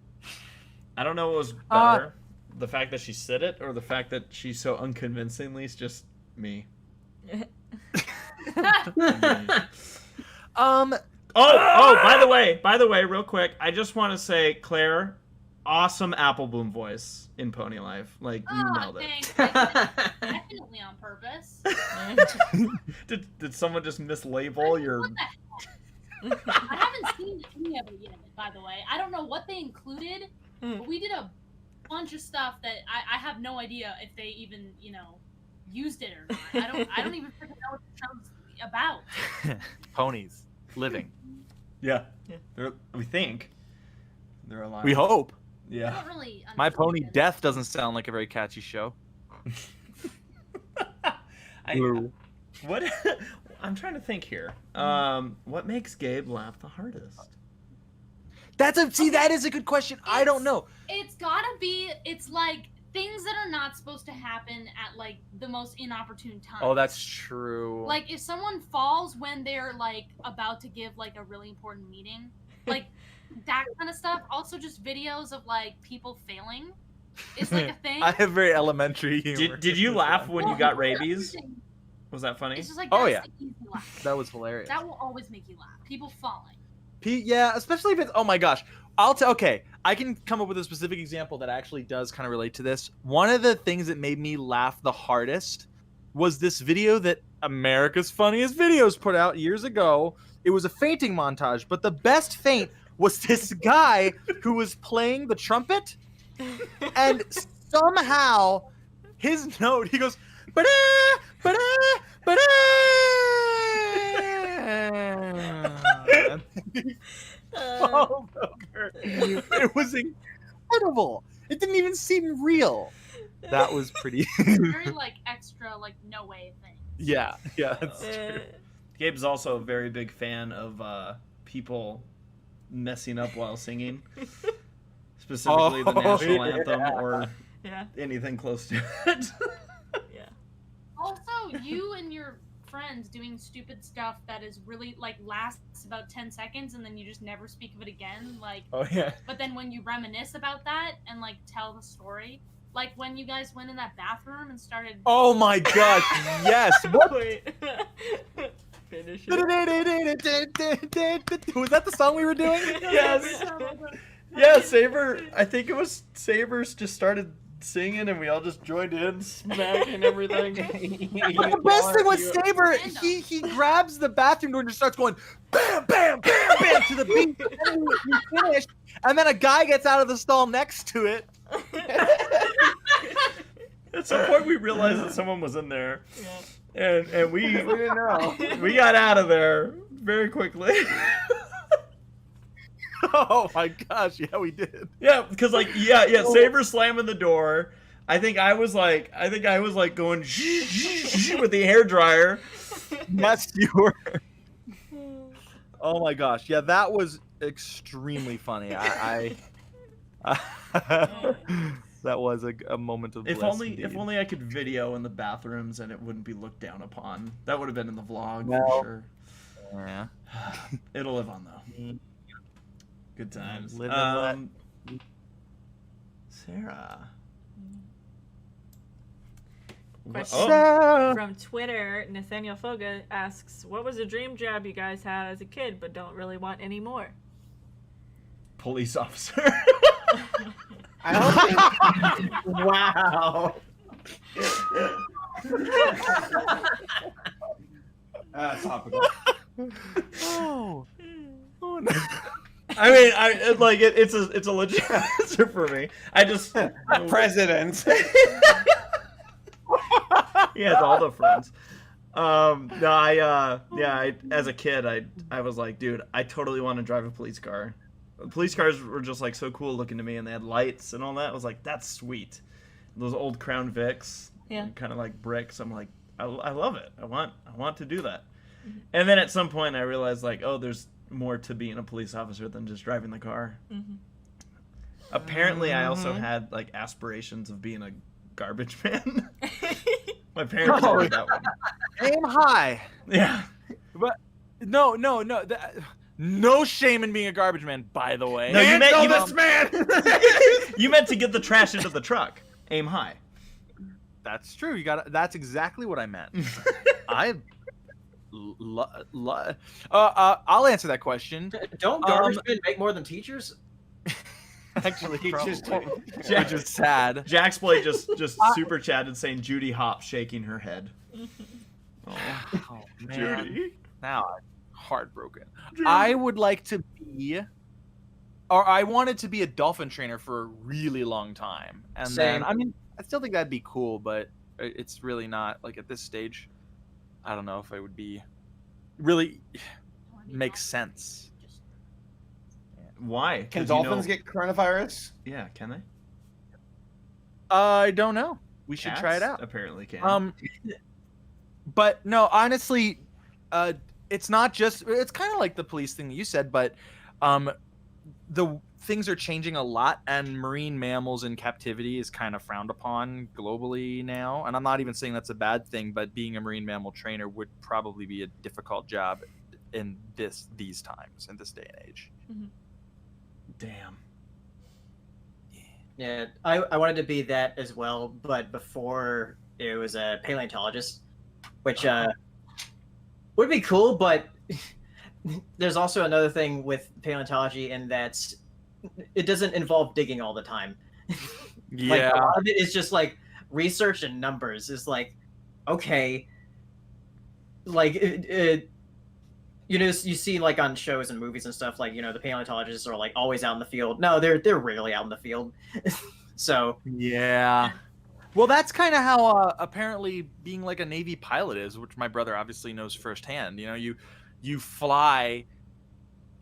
I don't know what was better. The fact that she said it or the fact that she's so unconvincingly is just me. By the way, real quick, I just want to say, Claire, awesome Apple Bloom voice in Pony Life. Like, you nailed it.
Thanks. Definitely on purpose.
Did someone just mislabel your...
What the heck? I haven't seen any of it yet, by the way. I don't know what they included, but we did a bunch of stuff that I have no idea if they even, used it or not. I don't even freaking know what the show's about.
Ponies. Living.
Yeah. We think. They're alive.
We hope.
I
Yeah.
don't really
My
understand
Pony
it.
Death doesn't sound like a very catchy show.
What? I'm trying to think here. What makes Gabe laugh the hardest?
That is a good question. I don't know.
It's gotta be. It's like things that are not supposed to happen at like the most inopportune time.
Oh, that's true.
Like if someone falls when they're like about to give like a really important meeting, like that kind of stuff. Also, just videos of like people failing. It's like a thing.
I have very elementary humor.
Did you laugh when you got rabies? Was that funny?
It's just like
Oh,
that's
yeah.
the easy laugh.
That was hilarious.
That will always make you laugh. People falling.
Yeah, especially if it's, oh my gosh. Okay, I can come up with a specific example that actually does kind of relate to this. One of the things that made me laugh the hardest was this video that America's Funniest Videos put out years ago. It was a fainting montage, but the best feint was this guy who was playing the trumpet, and somehow his note, he goes, ba-da, ba-da, ba-da. It was incredible. It didn't even seem real. That was pretty.
Very like extra, like no way thing.
Yeah, that's true.
Gabe's also a very big fan of people messing up while singing, specifically the national anthem or anything close to it.
Also, you and your friends doing stupid stuff that is really like lasts about 10 seconds and then you just never speak of it again. Like, but then when you reminisce about that and like tell the story, like when you guys went in that bathroom and started.
Oh my gosh! Yes.
Wait. Finish it.
Was that the song we were doing?
Yes. Yeah, Saber. I think it was Saber's just started singing and we all just joined in, smacking everything.
But the best thing was Saber. He grabs the bathroom door and just starts going bam, bam, bam, bam to the beat. And we finish, and then a guy gets out of the stall next to it.
At some point, we realized that someone was in there, and we didn't know. We got out of there very quickly.
Oh my gosh! Yeah, we did.
Yeah, because Saber slamming the door. I think I was like going with the hairdryer.
Yes, you were. Oh my gosh! Yeah, that was extremely funny. That was a moment of bliss.
If only I could video in the bathrooms and it wouldn't be looked down upon. That would have been in the vlog
No.
for sure.
Yeah.
It'll live on though. Good times.
Live and
Sarah.
Question
Oh.
from Twitter. Nathaniel Foga asks, "What was a dream job you guys had as a kid, but don't really want anymore?"
Police officer.
I don't think. Wow.
Topical.
Oh. Oh no.
I mean, it's a legit answer for me. I just
President.
He has all the friends. No, I as a kid, I was like, dude, I totally want to drive a police car. Police cars were just like so cool looking to me, and they had lights and all that. I was like, that's sweet. Those old Crown Vics, kind of like bricks. I'm like, I love it. I want to do that. Mm-hmm. And then at some point, I realized like, oh, there's more to being a police officer than just driving the car. Mm-hmm. Apparently, I also had like aspirations of being a garbage man. My parents told me that one.
Aim high.
Yeah.
But no. No shame in being a garbage man, by the way.
No, you meant
this man.
You meant to get the trash into the truck. Aim high.
That's true. That's exactly what I meant. I'll answer that question.
Don't garbage men make more than teachers?
Actually,
Teachers
probably.
do.
Which is sad.
Jack's Blade just super chatted saying Judy Hop shaking her head.
Oh man.
Judy.
Now I'm heartbroken. I would like to be, or I wanted to be a dolphin trainer for a really long time. And
Same.
then, I mean, I still think that'd be cool, but it's really not, like at this stage, I don't know if I would be really make sense.
Why?
Can dolphins get coronavirus?
Yeah, can they?
I don't know. We should try it
Cats
out.
Apparently can.
But no, honestly, it's not just. It's kind of like the police thing that you said, but the things are changing a lot, and marine mammals in captivity is kind of frowned upon globally now. And I'm not even saying that's a bad thing, but being a marine mammal trainer would probably be a difficult job in these times, in this day and age.
Mm-hmm.
Damn.
Yeah, I wanted to be that as well, but before it was a paleontologist, which would be cool, but there's also another thing with paleontology, and that's it doesn't involve digging all the time. Like, a lot of it is just like research and numbers. It's like, okay, like you know, you see like on shows and movies and stuff, like, you know, the paleontologists are like always out in the field. No, they're rarely out in the field. So
yeah. Well, that's kind of how apparently being like a Navy pilot is, which my brother obviously knows firsthand. You know, you fly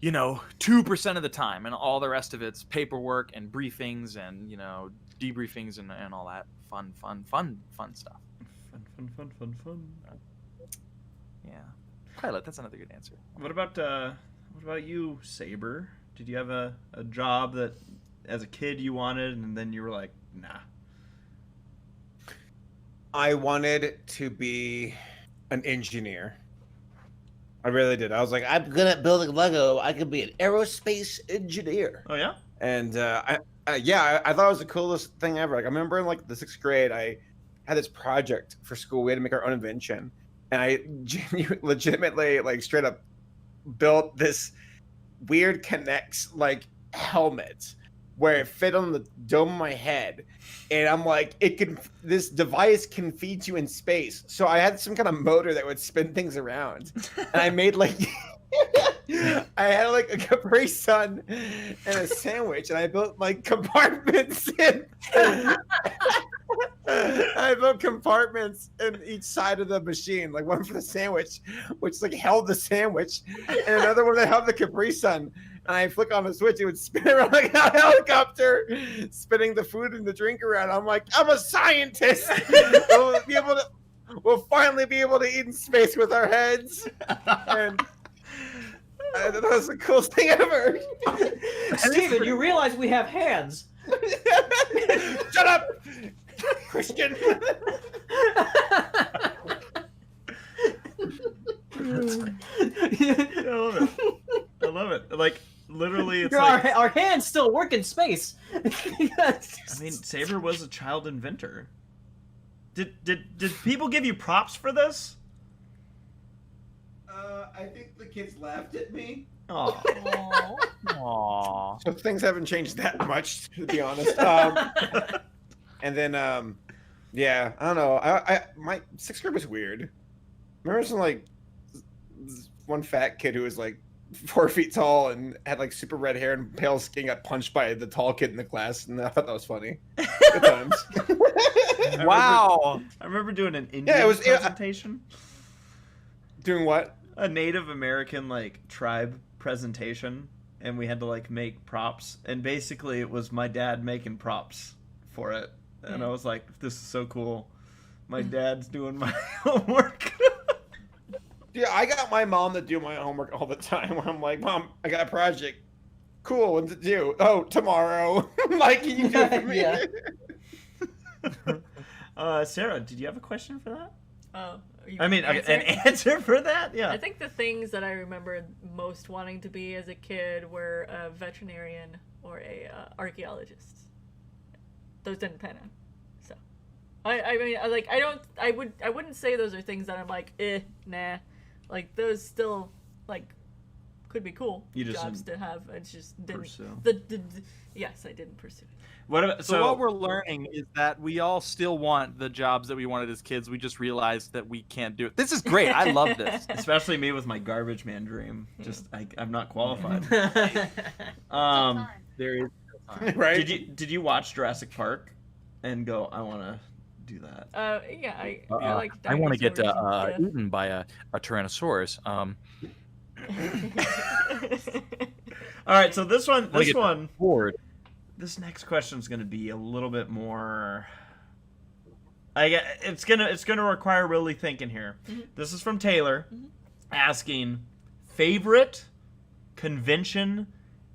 2% of the time, and all the rest of it's paperwork and briefings and debriefings and all that fun stuff.
Fun.
Yeah, pilot. That's another good answer.
What about you, Saber? Did you have a job that, as a kid, you wanted, and then you were like, nah?
I wanted to be an engineer. I really did. I was like, I'm good at building Lego. I could be an aerospace engineer.
Oh yeah.
And I thought it was the coolest thing ever. Like I remember in like the 6th grade, I had this project for school. We had to make our own invention, and I legitimately, like, straight up built this weird Connects like helmet where it fit on the dome of my head, and I'm like, this device can feed you in space. So I had some kind of motor that would spin things around, and I made like I had like a Capri Sun and a sandwich, and I built like compartments in I built compartments in each side of the machine, like one for the sandwich, which like held the sandwich, and another one that held the Capri Sun. And I flick on the switch, it would spin around like a helicopter, spinning the food and the drink around. I'm like, I'm a scientist. We'll finally be able to eat in space with our heads. And that was the coolest thing ever.
Steven, you realize we have hands.
Shut up, Christian.
I love it. Like, literally, it's
our hands still work in space.
I mean, Saber was a child inventor. Did people give you props for this?
I think the kids laughed at me.
Aww.
Aww.
So things haven't changed that much, to be honest. And then, yeah, I don't know. My 6th grade was weird. Remember some like one fat kid who was like 4 feet tall and had like super red hair and pale skin, got punched by the tall kid in the class, and I thought that was funny. Good times.
Wow.
I remember doing an Indian presentation.
Doing what?
A Native American like tribe presentation, and we had to like make props, and basically it was my dad making props for it, and I was like, this is so cool. My dad's doing my homework.
Yeah, I got my mom to do my homework all the time. Where I'm like, Mom, I got a project. Cool, when's it due? Oh, tomorrow. Like, can you do it for me?
Sarah, did you have a question for that?
Oh,
I mean, an answer for that? Yeah.
I think the things that I remember most wanting to be as a kid were a veterinarian or a archaeologist. Those didn't pan out. So, I mean, like, I wouldn't say those are things that I'm like, nah. Like, those still, like, could be cool jobs to have. I just didn't
pursue.
Yes, I didn't pursue it.
What about,
so what we're learning is that we all still want the jobs that we wanted as kids. We just realized that we can't do it. This is great. I love this.
Especially me with my garbage man dream. Just I'm not qualified.
There is
right?
Did you watch Jurassic Park and go, I want to do that?
Yeah, I like.
I want to get
dinosaurs and
eaten by a Tyrannosaurus.
All right, so this one, this next question is going to be a little bit more. It's gonna require really thinking here.
Mm-hmm.
This is from Taylor, asking favorite convention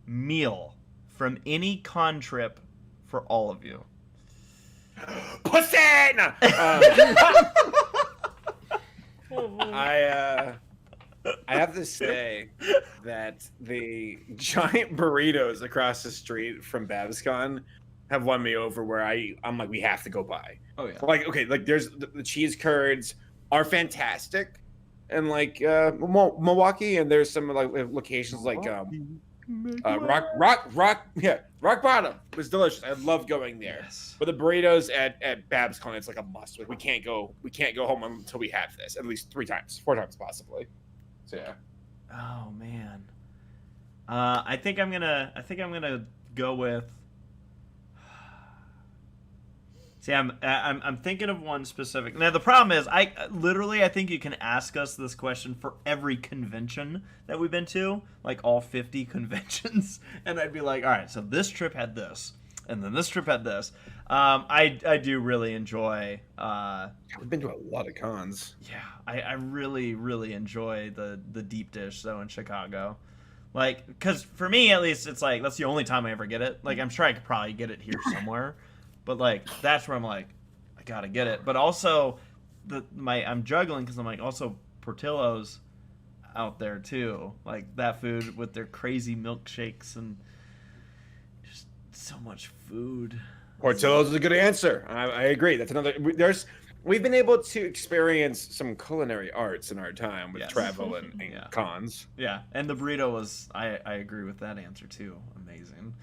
meal from any con trip for all of you.
Pussy! No. I have to say that the giant burritos across the street from BabsCon have won me over. Where I'm like, we have to go by.
Oh yeah.
Like, okay, like there's the cheese curds are fantastic, and like Milwaukee, and there's some like locations like Rock Bottom was delicious. I love going there.
Yes.
But the burritos at BabsCon, it's like a must. Like, we can't go home until we have this at least 4 times possibly. So yeah.
Oh man. I think I'm gonna go with See, I'm thinking of one specific. Now the problem is, I think you can ask us this question for every convention that we've been to, like all 50 conventions, and I'd be like, all right, so this trip had this, and then this trip had this. I do really enjoy.
We've been to a lot of cons.
Yeah, I really enjoy the deep dish though in Chicago. Like, because for me at least, it's like that's the only time I ever get it. Like, I'm sure I could probably get it here somewhere. But like that's where I'm like, I gotta get it. But also, I'm juggling because I'm like also Portillo's out there too. Like that food with their crazy milkshakes and just so much food.
Portillo's is a good answer. I agree. That's another. We've been able to experience some culinary arts in our time with travel and cons.
Yeah, and the burrito was. I agree with that answer too. Amazing.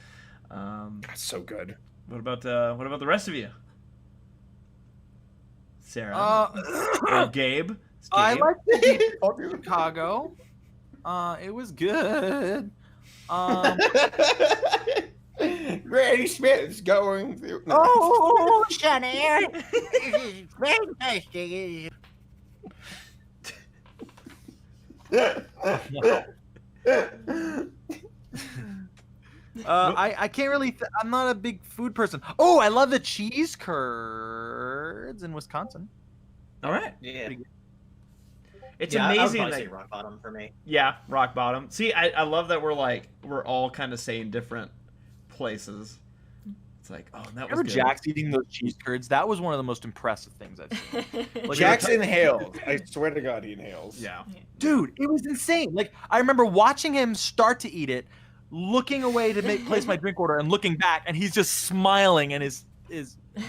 That's so good.
What about the rest of you? Sarah or Gabe?
I like to eat Chicago. It was good.
Granny Smith's going through.
Oh, Sonny, this is fantastic.
I can't really. I'm not a big food person. Oh, I love the cheese curds in Wisconsin.
All right.
Yeah.
It's
I would
amazing.
probably
Like,
say rock bottom for me.
yeah, rock bottom. See, I love that we're all kind of saying different places. It's like, oh, that was
Remember
good.
Jack's eating those cheese curds? That was one of the most impressive things I've seen. Like,
Jack's inhales. I swear to God, he inhales.
Yeah.
Dude, it was insane. Like, I remember watching him start to eat it, looking away to place my drink order, and looking back, and he's just smiling, and his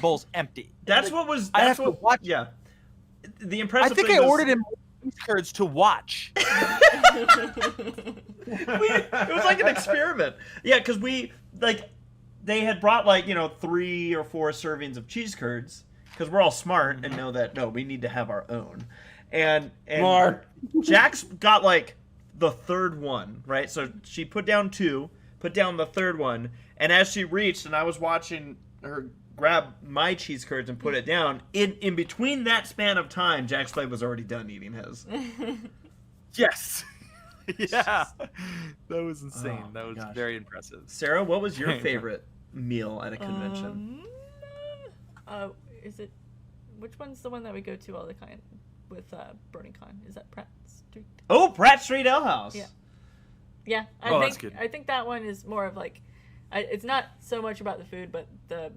bowl's empty.
That's
like,
what was.
I
That's
have to
what.
watch.
Yeah. The
I
impressive.
think
thing
I
was,
ordered him cheese curds to watch.
It was like an experiment. Yeah, because they had brought 3 or 4 servings of cheese curds because we're all smart and know that no, we need to have our own. And
Mark.
Jax got the third one, right? So she put down 2, put down the third one, and as she reached and I was watching her grab my cheese curds and put it down, in between that span of time, Jax Blade was already done eating his.
Yes. Yeah. That was insane.
Oh,
that was
gosh.
very impressive.
Sarah, what was your favorite meal at a convention?
Is it? Which one's the one that we go to all the time with BronyCon? Is that Pratt Street?
Oh, Pratt Street Ale House.
Yeah. Yeah,
that's good.
I think that one is more of it's not so much about the food, but the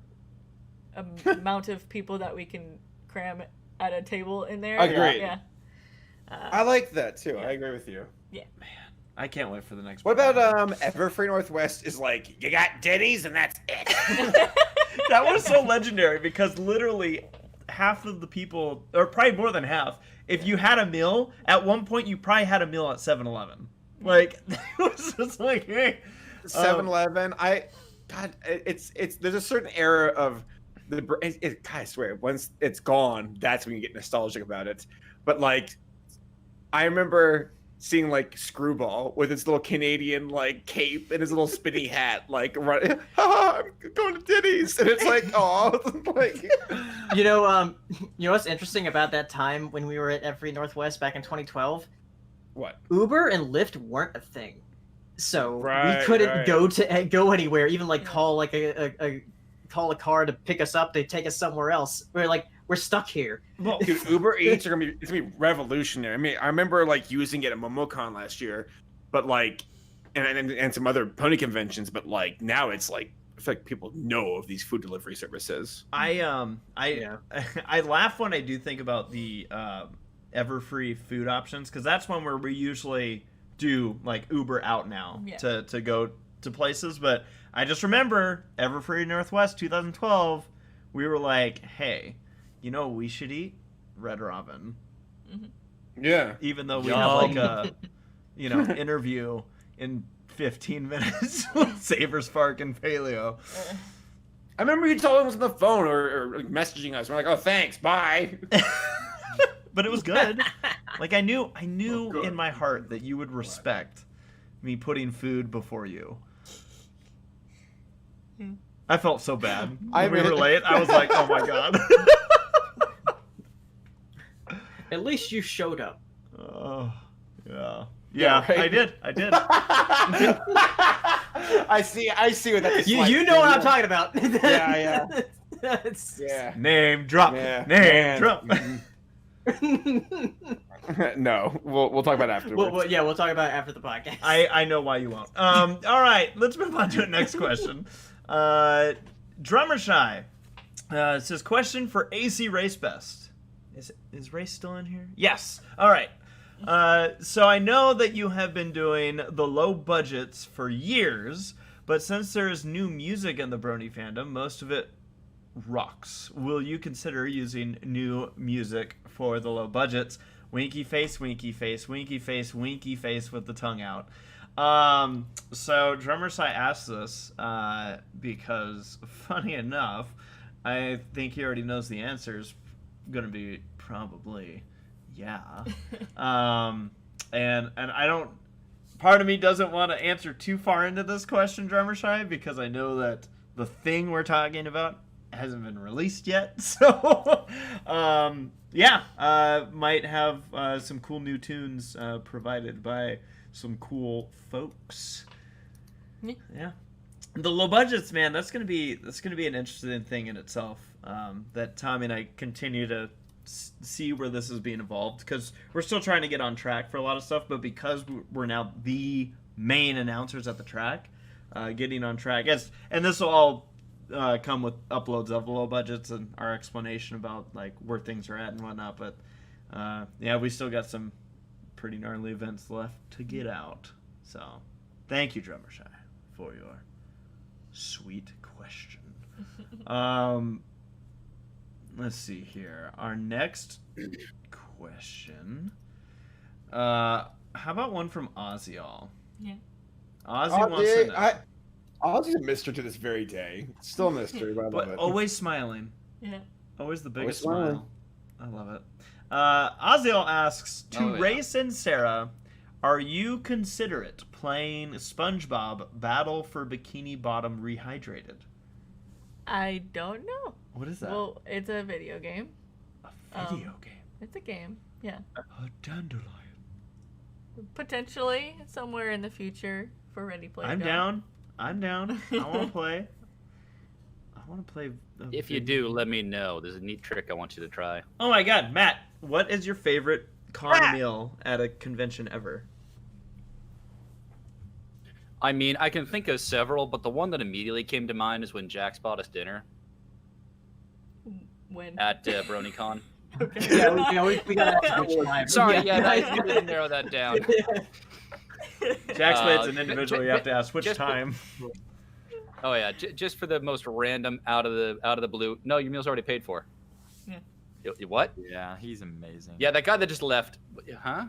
amount of people that we can cram at a table in there.
Agreed.
Yeah.
I like that too. I agree with you.
Yeah.
I can't wait for the next
What
one.
about Everfree Northwest is like, you got Denny's and that's it.
That was so legendary because literally half of the people, or probably more than half, if you had a meal, at one point you probably had a meal at 7-Eleven. Like, it was just like, hey.
7-Eleven. There's a certain era of I swear, once it's gone, that's when you get nostalgic about it. But I remember seeing Screwball with his little Canadian cape and his little spinny hat, running, I'm going to Denny's, and it's oh,
You know what's interesting about that time when we were at Every Northwest back in 2012?
What?
Uber and Lyft weren't a thing, so
Right,
we couldn't
right.
go anywhere. Even call call a car to pick us up. They take us somewhere else. We're stuck here.
Well,
Dude, Uber Eats it's gonna be revolutionary. I mean, I remember using it at MomoCon last year, but and some other pony conventions, but now it's I feel like people know of these food delivery services.
I laugh when I do think about the Everfree food options because that's one where we usually do Uber out now to go to places. But I just remember Everfree Northwest 2012, we were like, hey, we should eat Red Robin.
Mm-hmm.
Yeah.
Even though we have a interview in 15 minutes with Saberspark and Paleo.
I remember you told us on the phone or messaging us. We're like, oh, thanks, bye.
But it was good. I knew in my heart that you would respect me putting food before you. I felt so bad.
I
When we
mean-
were late, I was like, oh my god.
At least you showed up.
Oh, yeah.
Yeah,
Yeah,
right?
I did.
I see what that is.
You know what I'm talking about.
Yeah.
It's-
Yeah.
Name drop.
Yeah.
Name drop.
No, we'll talk about it afterwards.
We'll talk about it after the podcast.
I know why you won't. All right, let's move on to the next question. Drummer Shy says, question for ACRacebest. Is Race still in here? Yes. All right. So I know that you have been doing the low budgets for years, but since there is new music in the Brony fandom, most of it rocks. Will you consider using new music for the low budgets? Winky face, winky face, winky face, winky face with the tongue out. So Drummer Sai asked this because, funny enough, I think he already knows the answer is going to be probably yeah. And I don't. Part of me doesn't want to answer too far into this question, Drummer Shy, because I know that the thing we're talking about hasn't been released yet. So, might have some cool new tunes provided by some cool folks. Yeah. The low budgets, man, that's gonna be an interesting thing in itself. That Tommy and I continue to see where this is being evolved, because we're still trying to get on track for a lot of stuff, but because we're now the main announcers at the track, getting on track, and this will all come with uploads of low budgets and our explanation about like where things are at and whatnot. But we still got some pretty gnarly events left to get out. So thank you, Drummer Shy, for your sweet question. Let's see here. Our next question. How about one from Ozzyall?
Yeah.
Ozzy wants to know.
Ozzy's a mystery to this very day. It's still a mystery, but I love
But
it.
always smiling.
Yeah.
Always the
Always
biggest
smiling.
smile. I love it. Ozzyall asks, to
Oh, yeah.
Race and Sarah, are you considerate playing SpongeBob Battle for Bikini Bottom Rehydrated?
I don't know.
What is that?
Well, it's a video game.
A video game.
It's a game. Yeah.
A dandelion.
Potentially somewhere in the future for Ready Player
I'm
One.
down. I'm down. I want to play.
If you do, let me know. There's a neat trick I want you to try.
Oh my god, Matt, what is your favorite con meal at a convention ever?
I mean, I can think of several, but the one that immediately came to mind is when Jax bought us dinner
When?
at BronyCon.
Okay.
Yeah, we gotta ask which time.
Sorry, yeah, you didn't narrow that down.
Jack's
Uh,
it's an individual. You have to ask which
just-
time.
Oh yeah, just for the most random out of the blue. No, your meal's already paid for.
Yeah.
What?
Yeah, he's amazing.
Yeah, that guy that just left. Huh?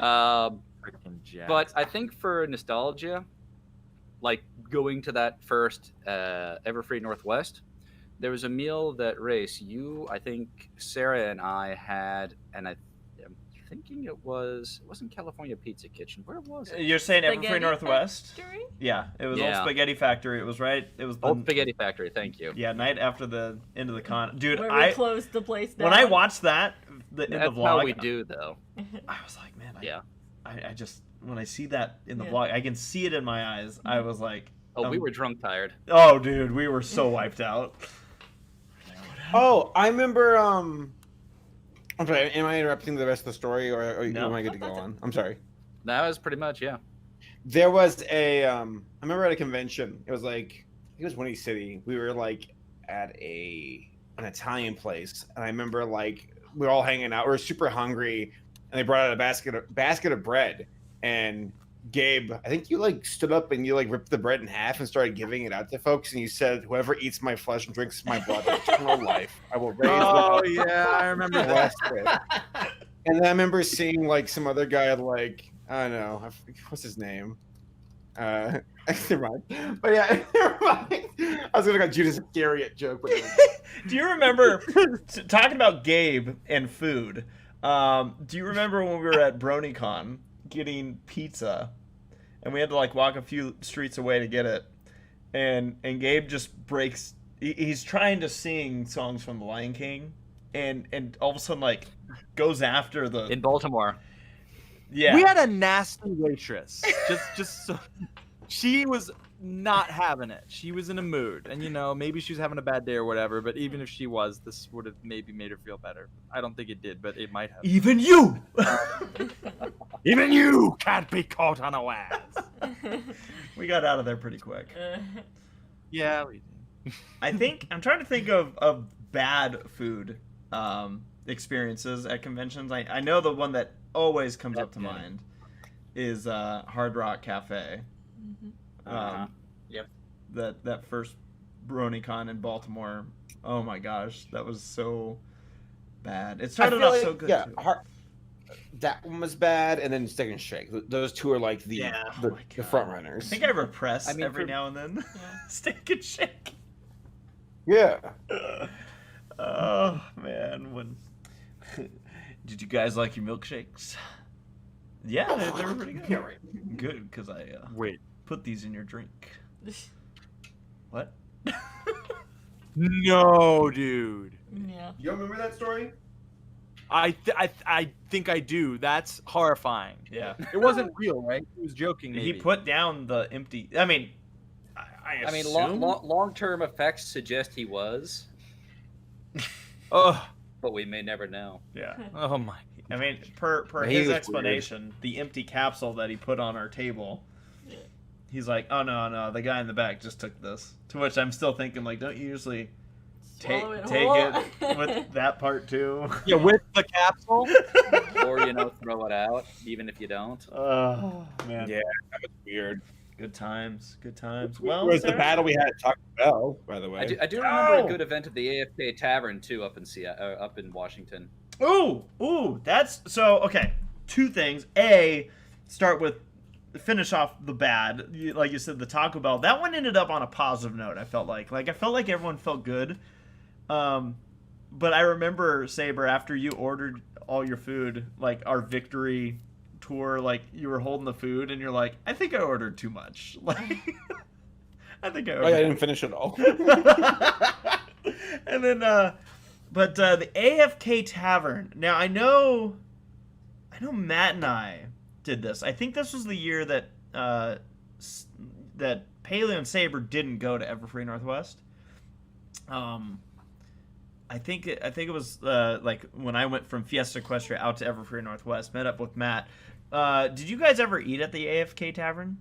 Freaking Jax.
But I think for nostalgia, like going to that first Everfree Northwest, there was a meal that Race, I think Sarah and I had, and I'm thinking it wasn't California Pizza Kitchen. Where was it?
You're saying Everfree
Spaghetti
Northwest?
Factory?
Yeah, it was
Yeah.
Old Spaghetti Factory. It was right. It was the
Old Spaghetti Factory. Thank you.
yeah night after the end of the con. Dude,
Where we closed the place down.
when I watched that in the
That's
vlog,
how we do, though.
I was like, man,
Yeah.
I just when I see that in the
Yeah.
vlog, I can see it in my eyes. I was like,
Oh, we were drunk tired.
oh, dude, we were so wiped out.
Oh, I remember. I'm sorry. Am I interrupting the rest of the story, or
No.
am I good to go on? I'm sorry.
That was pretty much, yeah.
There was a. I remember at a convention. It was like it was Windy City. We were like at an Italian place, and I remember like we were all hanging out. We were super hungry, and they brought out a basket of bread. And Gabe, I think you like stood up and you like ripped the bread in half and started giving it out to folks. And you said, "Whoever eats my flesh and drinks my blood has eternal life. I will raise
Oh
them
yeah, I remember
up."
that.
And then I remember seeing like some other guy like I don't know what's his name. Never mind. But yeah, never mind. I was gonna go Judas Iscariot joke. But
Do you remember talking about Gabe and food? Do you remember when we were at BronyCon getting pizza, and we had to like walk a few streets away to get it, and Gabe just breaks. He's trying to sing songs from The Lion King, and all of a sudden like goes after the
In Baltimore.
yeah.
We had a nasty waitress. Just so, she was not having it. She was in a mood, and maybe she was having a bad day or whatever. But even if she was, this would have maybe made her feel better. I don't think it did, but it might have.
Even you.
Even you can't be caught unawares.
We got out of there pretty quick.
Yeah, we did.
I'm trying to think of bad food experiences at conventions. I know the one that always comes up to mind is Hard Rock Cafe.
Yep.
That first BronyCon in Baltimore. Oh my gosh, that was so bad. It started off so good.
Yeah,
too.
that one was bad, and then Steak and Shake. Those two are like the front runners.
I think I repress
I mean,
every now and then. Steak and Shake.
Yeah.
Oh man, did you guys like your milkshakes? Yeah, they were pretty good.
Yeah, right.
Good, because I
Wait.
put these in your drink. What?
No, dude.
Yeah.
You don't remember that story?
I think I do. That's horrifying.
Yeah.
It wasn't real, right? He was joking. Maybe.
He put down the empty. I mean, I
mean,
assume.
long-term effects suggest he was,
Oh,
but we may never know.
Yeah.
oh my.
I mean, per
He
his
was
explanation, the empty capsule that he put on our table. He's like, oh no, the guy in the back just took this. To which I'm still thinking, like, don't you usually take
Swallow it
take
whole.
it with that part too?
Yeah, with the capsule.
Or throw it out, even if you don't.
Oh man.
Yeah, that was weird.
Good times. Good times. Well,
Whereas the
Sarah?
battle we had at Taco Bell, by the way.
I do remember
Oh!
a good event at the AFK Tavern too, up in Washington.
Ooh, that's so okay. Two things. A, finish off the bad. Like you said, the Taco Bell. That one ended up on a positive note. I felt like everyone felt good. But I remember, Saber, after you ordered all your food, like our victory tour, like you were holding the food and you're like, I think I ordered too much. Like, I think I
Oh,
ordered.
yeah, I didn't finish it all.
And then, but the AFK Tavern. Now I know Matt and I did this. I think this was the year that that Paleo and Saber didn't go to Everfree Northwest. I think it was like when I went from Fiesta Equestria out to Everfree Northwest, met up with Matt. Did you guys ever eat at the AFK Tavern?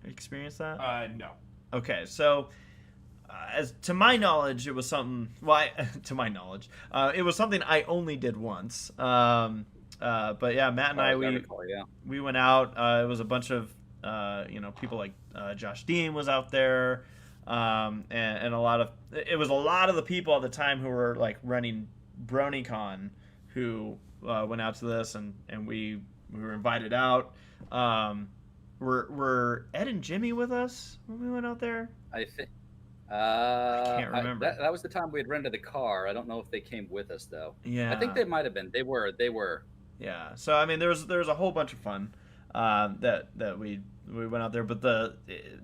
Experience that?
No.
Okay, so as to my knowledge, it was something. Well, to my knowledge, it was something I only did once. But yeah, Matt and I we went out. It was a bunch of people like Josh Dean was out there, and a lot of the people at the time who were like running BronyCon who went out to this, and we were invited out. Were Ed and Jimmy with us when we went out there?
I think.
I can't remember.
That was the time we had rented the car. I don't know if they came with us though.
Yeah,
I think they might have been. They were.
Yeah. So I mean, there was a whole bunch of fun that we went out there, but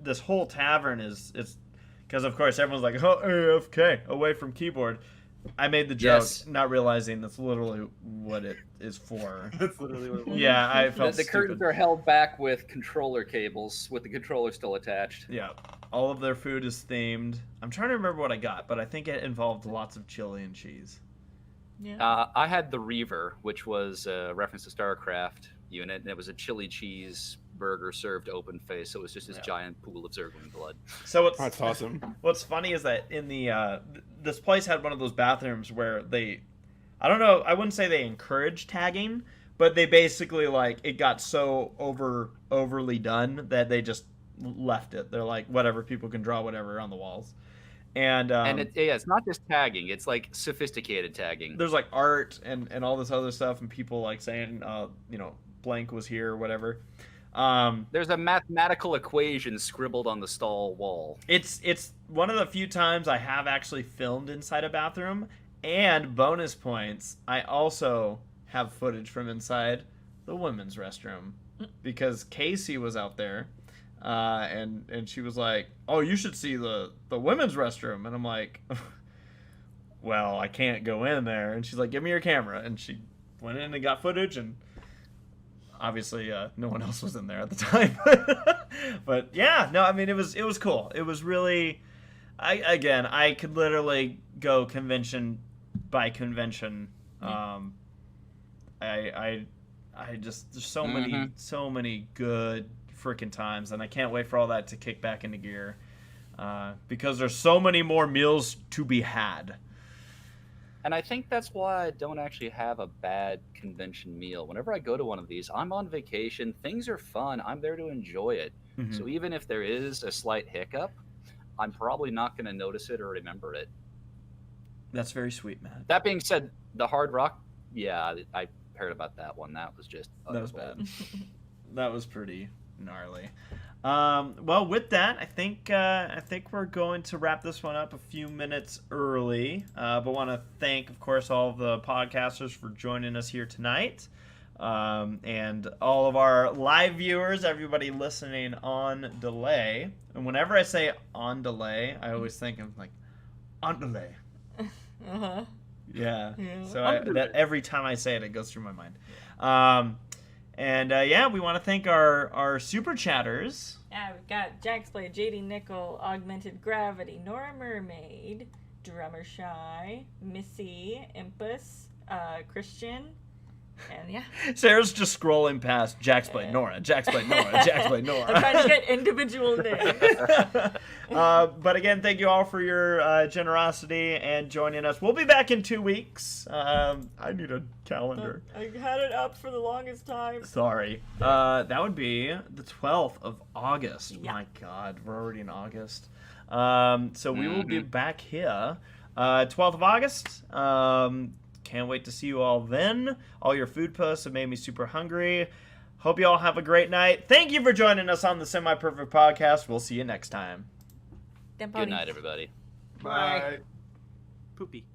this whole tavern it's because of course everyone's like, oh, AFK, away from keyboard. I made the joke, not realizing that's literally what it is for.
That's literally what it was.
Yeah, I felt
The curtains
stupid.
are held back with controller cables, with the controller still attached.
Yeah, all of their food is themed. I'm trying to remember what I got, but I think it involved lots of chili and cheese.
Yeah.
I had the Reaver, which was a reference to StarCraft unit, and it was a chili cheese burger served open face, so it was just this giant pool of Zergling blood.
So
That's awesome.
What's funny is that in the this place had one of those bathrooms where I don't know, I wouldn't say they encouraged tagging, but they basically like it got so overly done that they just left it. They're like, whatever, people can draw whatever on the walls. And
it's not just tagging; it's like sophisticated tagging.
there's like art and all this other stuff, and people like saying, blank was here or whatever.
There's a mathematical equation scribbled on the stall wall.
It's one of the few times I have actually filmed inside a bathroom, and bonus points, I also have footage from inside the women's restroom because Casey was out there. and she was like, "Oh, you should see the women's restroom." And I'm like, "Well, I can't go in there." And she's like, "Give me your camera." And she went in and got footage, and obviously no one else was in there at the time. But yeah, no, I mean it was cool. It was really, I could literally go convention by convention. I just, there's so many good freaking times, and I can't wait for all that to kick back into gear, because there's so many more meals to be had.
And I think that's why I don't actually have a bad convention meal. Whenever I go to one of these, I'm on vacation. Things are fun. I'm there to enjoy it.
Mm-hmm.
So even if there is a slight hiccup, I'm probably not going to notice it or remember it.
That's very sweet, man.
That being said, the Hard Rock, yeah, I heard about that one. That was just
that was bad. That was pretty gnarly. Well, with that, I think we're going to wrap this one up a few minutes early. But want to thank, of course, all of the podcasters for joining us here tonight, and all of our live viewers, everybody listening on delay. And whenever I say on delay, I always think of like on delay.
Uh-huh.
Yeah. So that every time I say it, it goes through my mind. And yeah, we want to thank our super chatters.
Yeah, we've got Jax Play, JD Nickel, Augmented Gravity, Nora Mermaid, Drummer Shy, Missy, Impus, Christian, and yeah.
Sarah's just scrolling past Jax Play, Nora, Jax Play, Nora, Jax Play, Nora.
I'm trying to get individual names.
But again, thank you all for your generosity and joining us. We'll be back in 2 weeks. I need a calendar.
I had it up for the longest time.
Sorry. That would be the 12th of August.
Yeah.
My God, we're already in August. So we will be back here 12th of August. Can't wait to see you all then. All your food posts have made me super hungry. Hope you all have a great night. Thank you for joining us on the Semi-Perfect Podcast. We'll see you next time.
Good night, everybody.
Bye.
Poopy.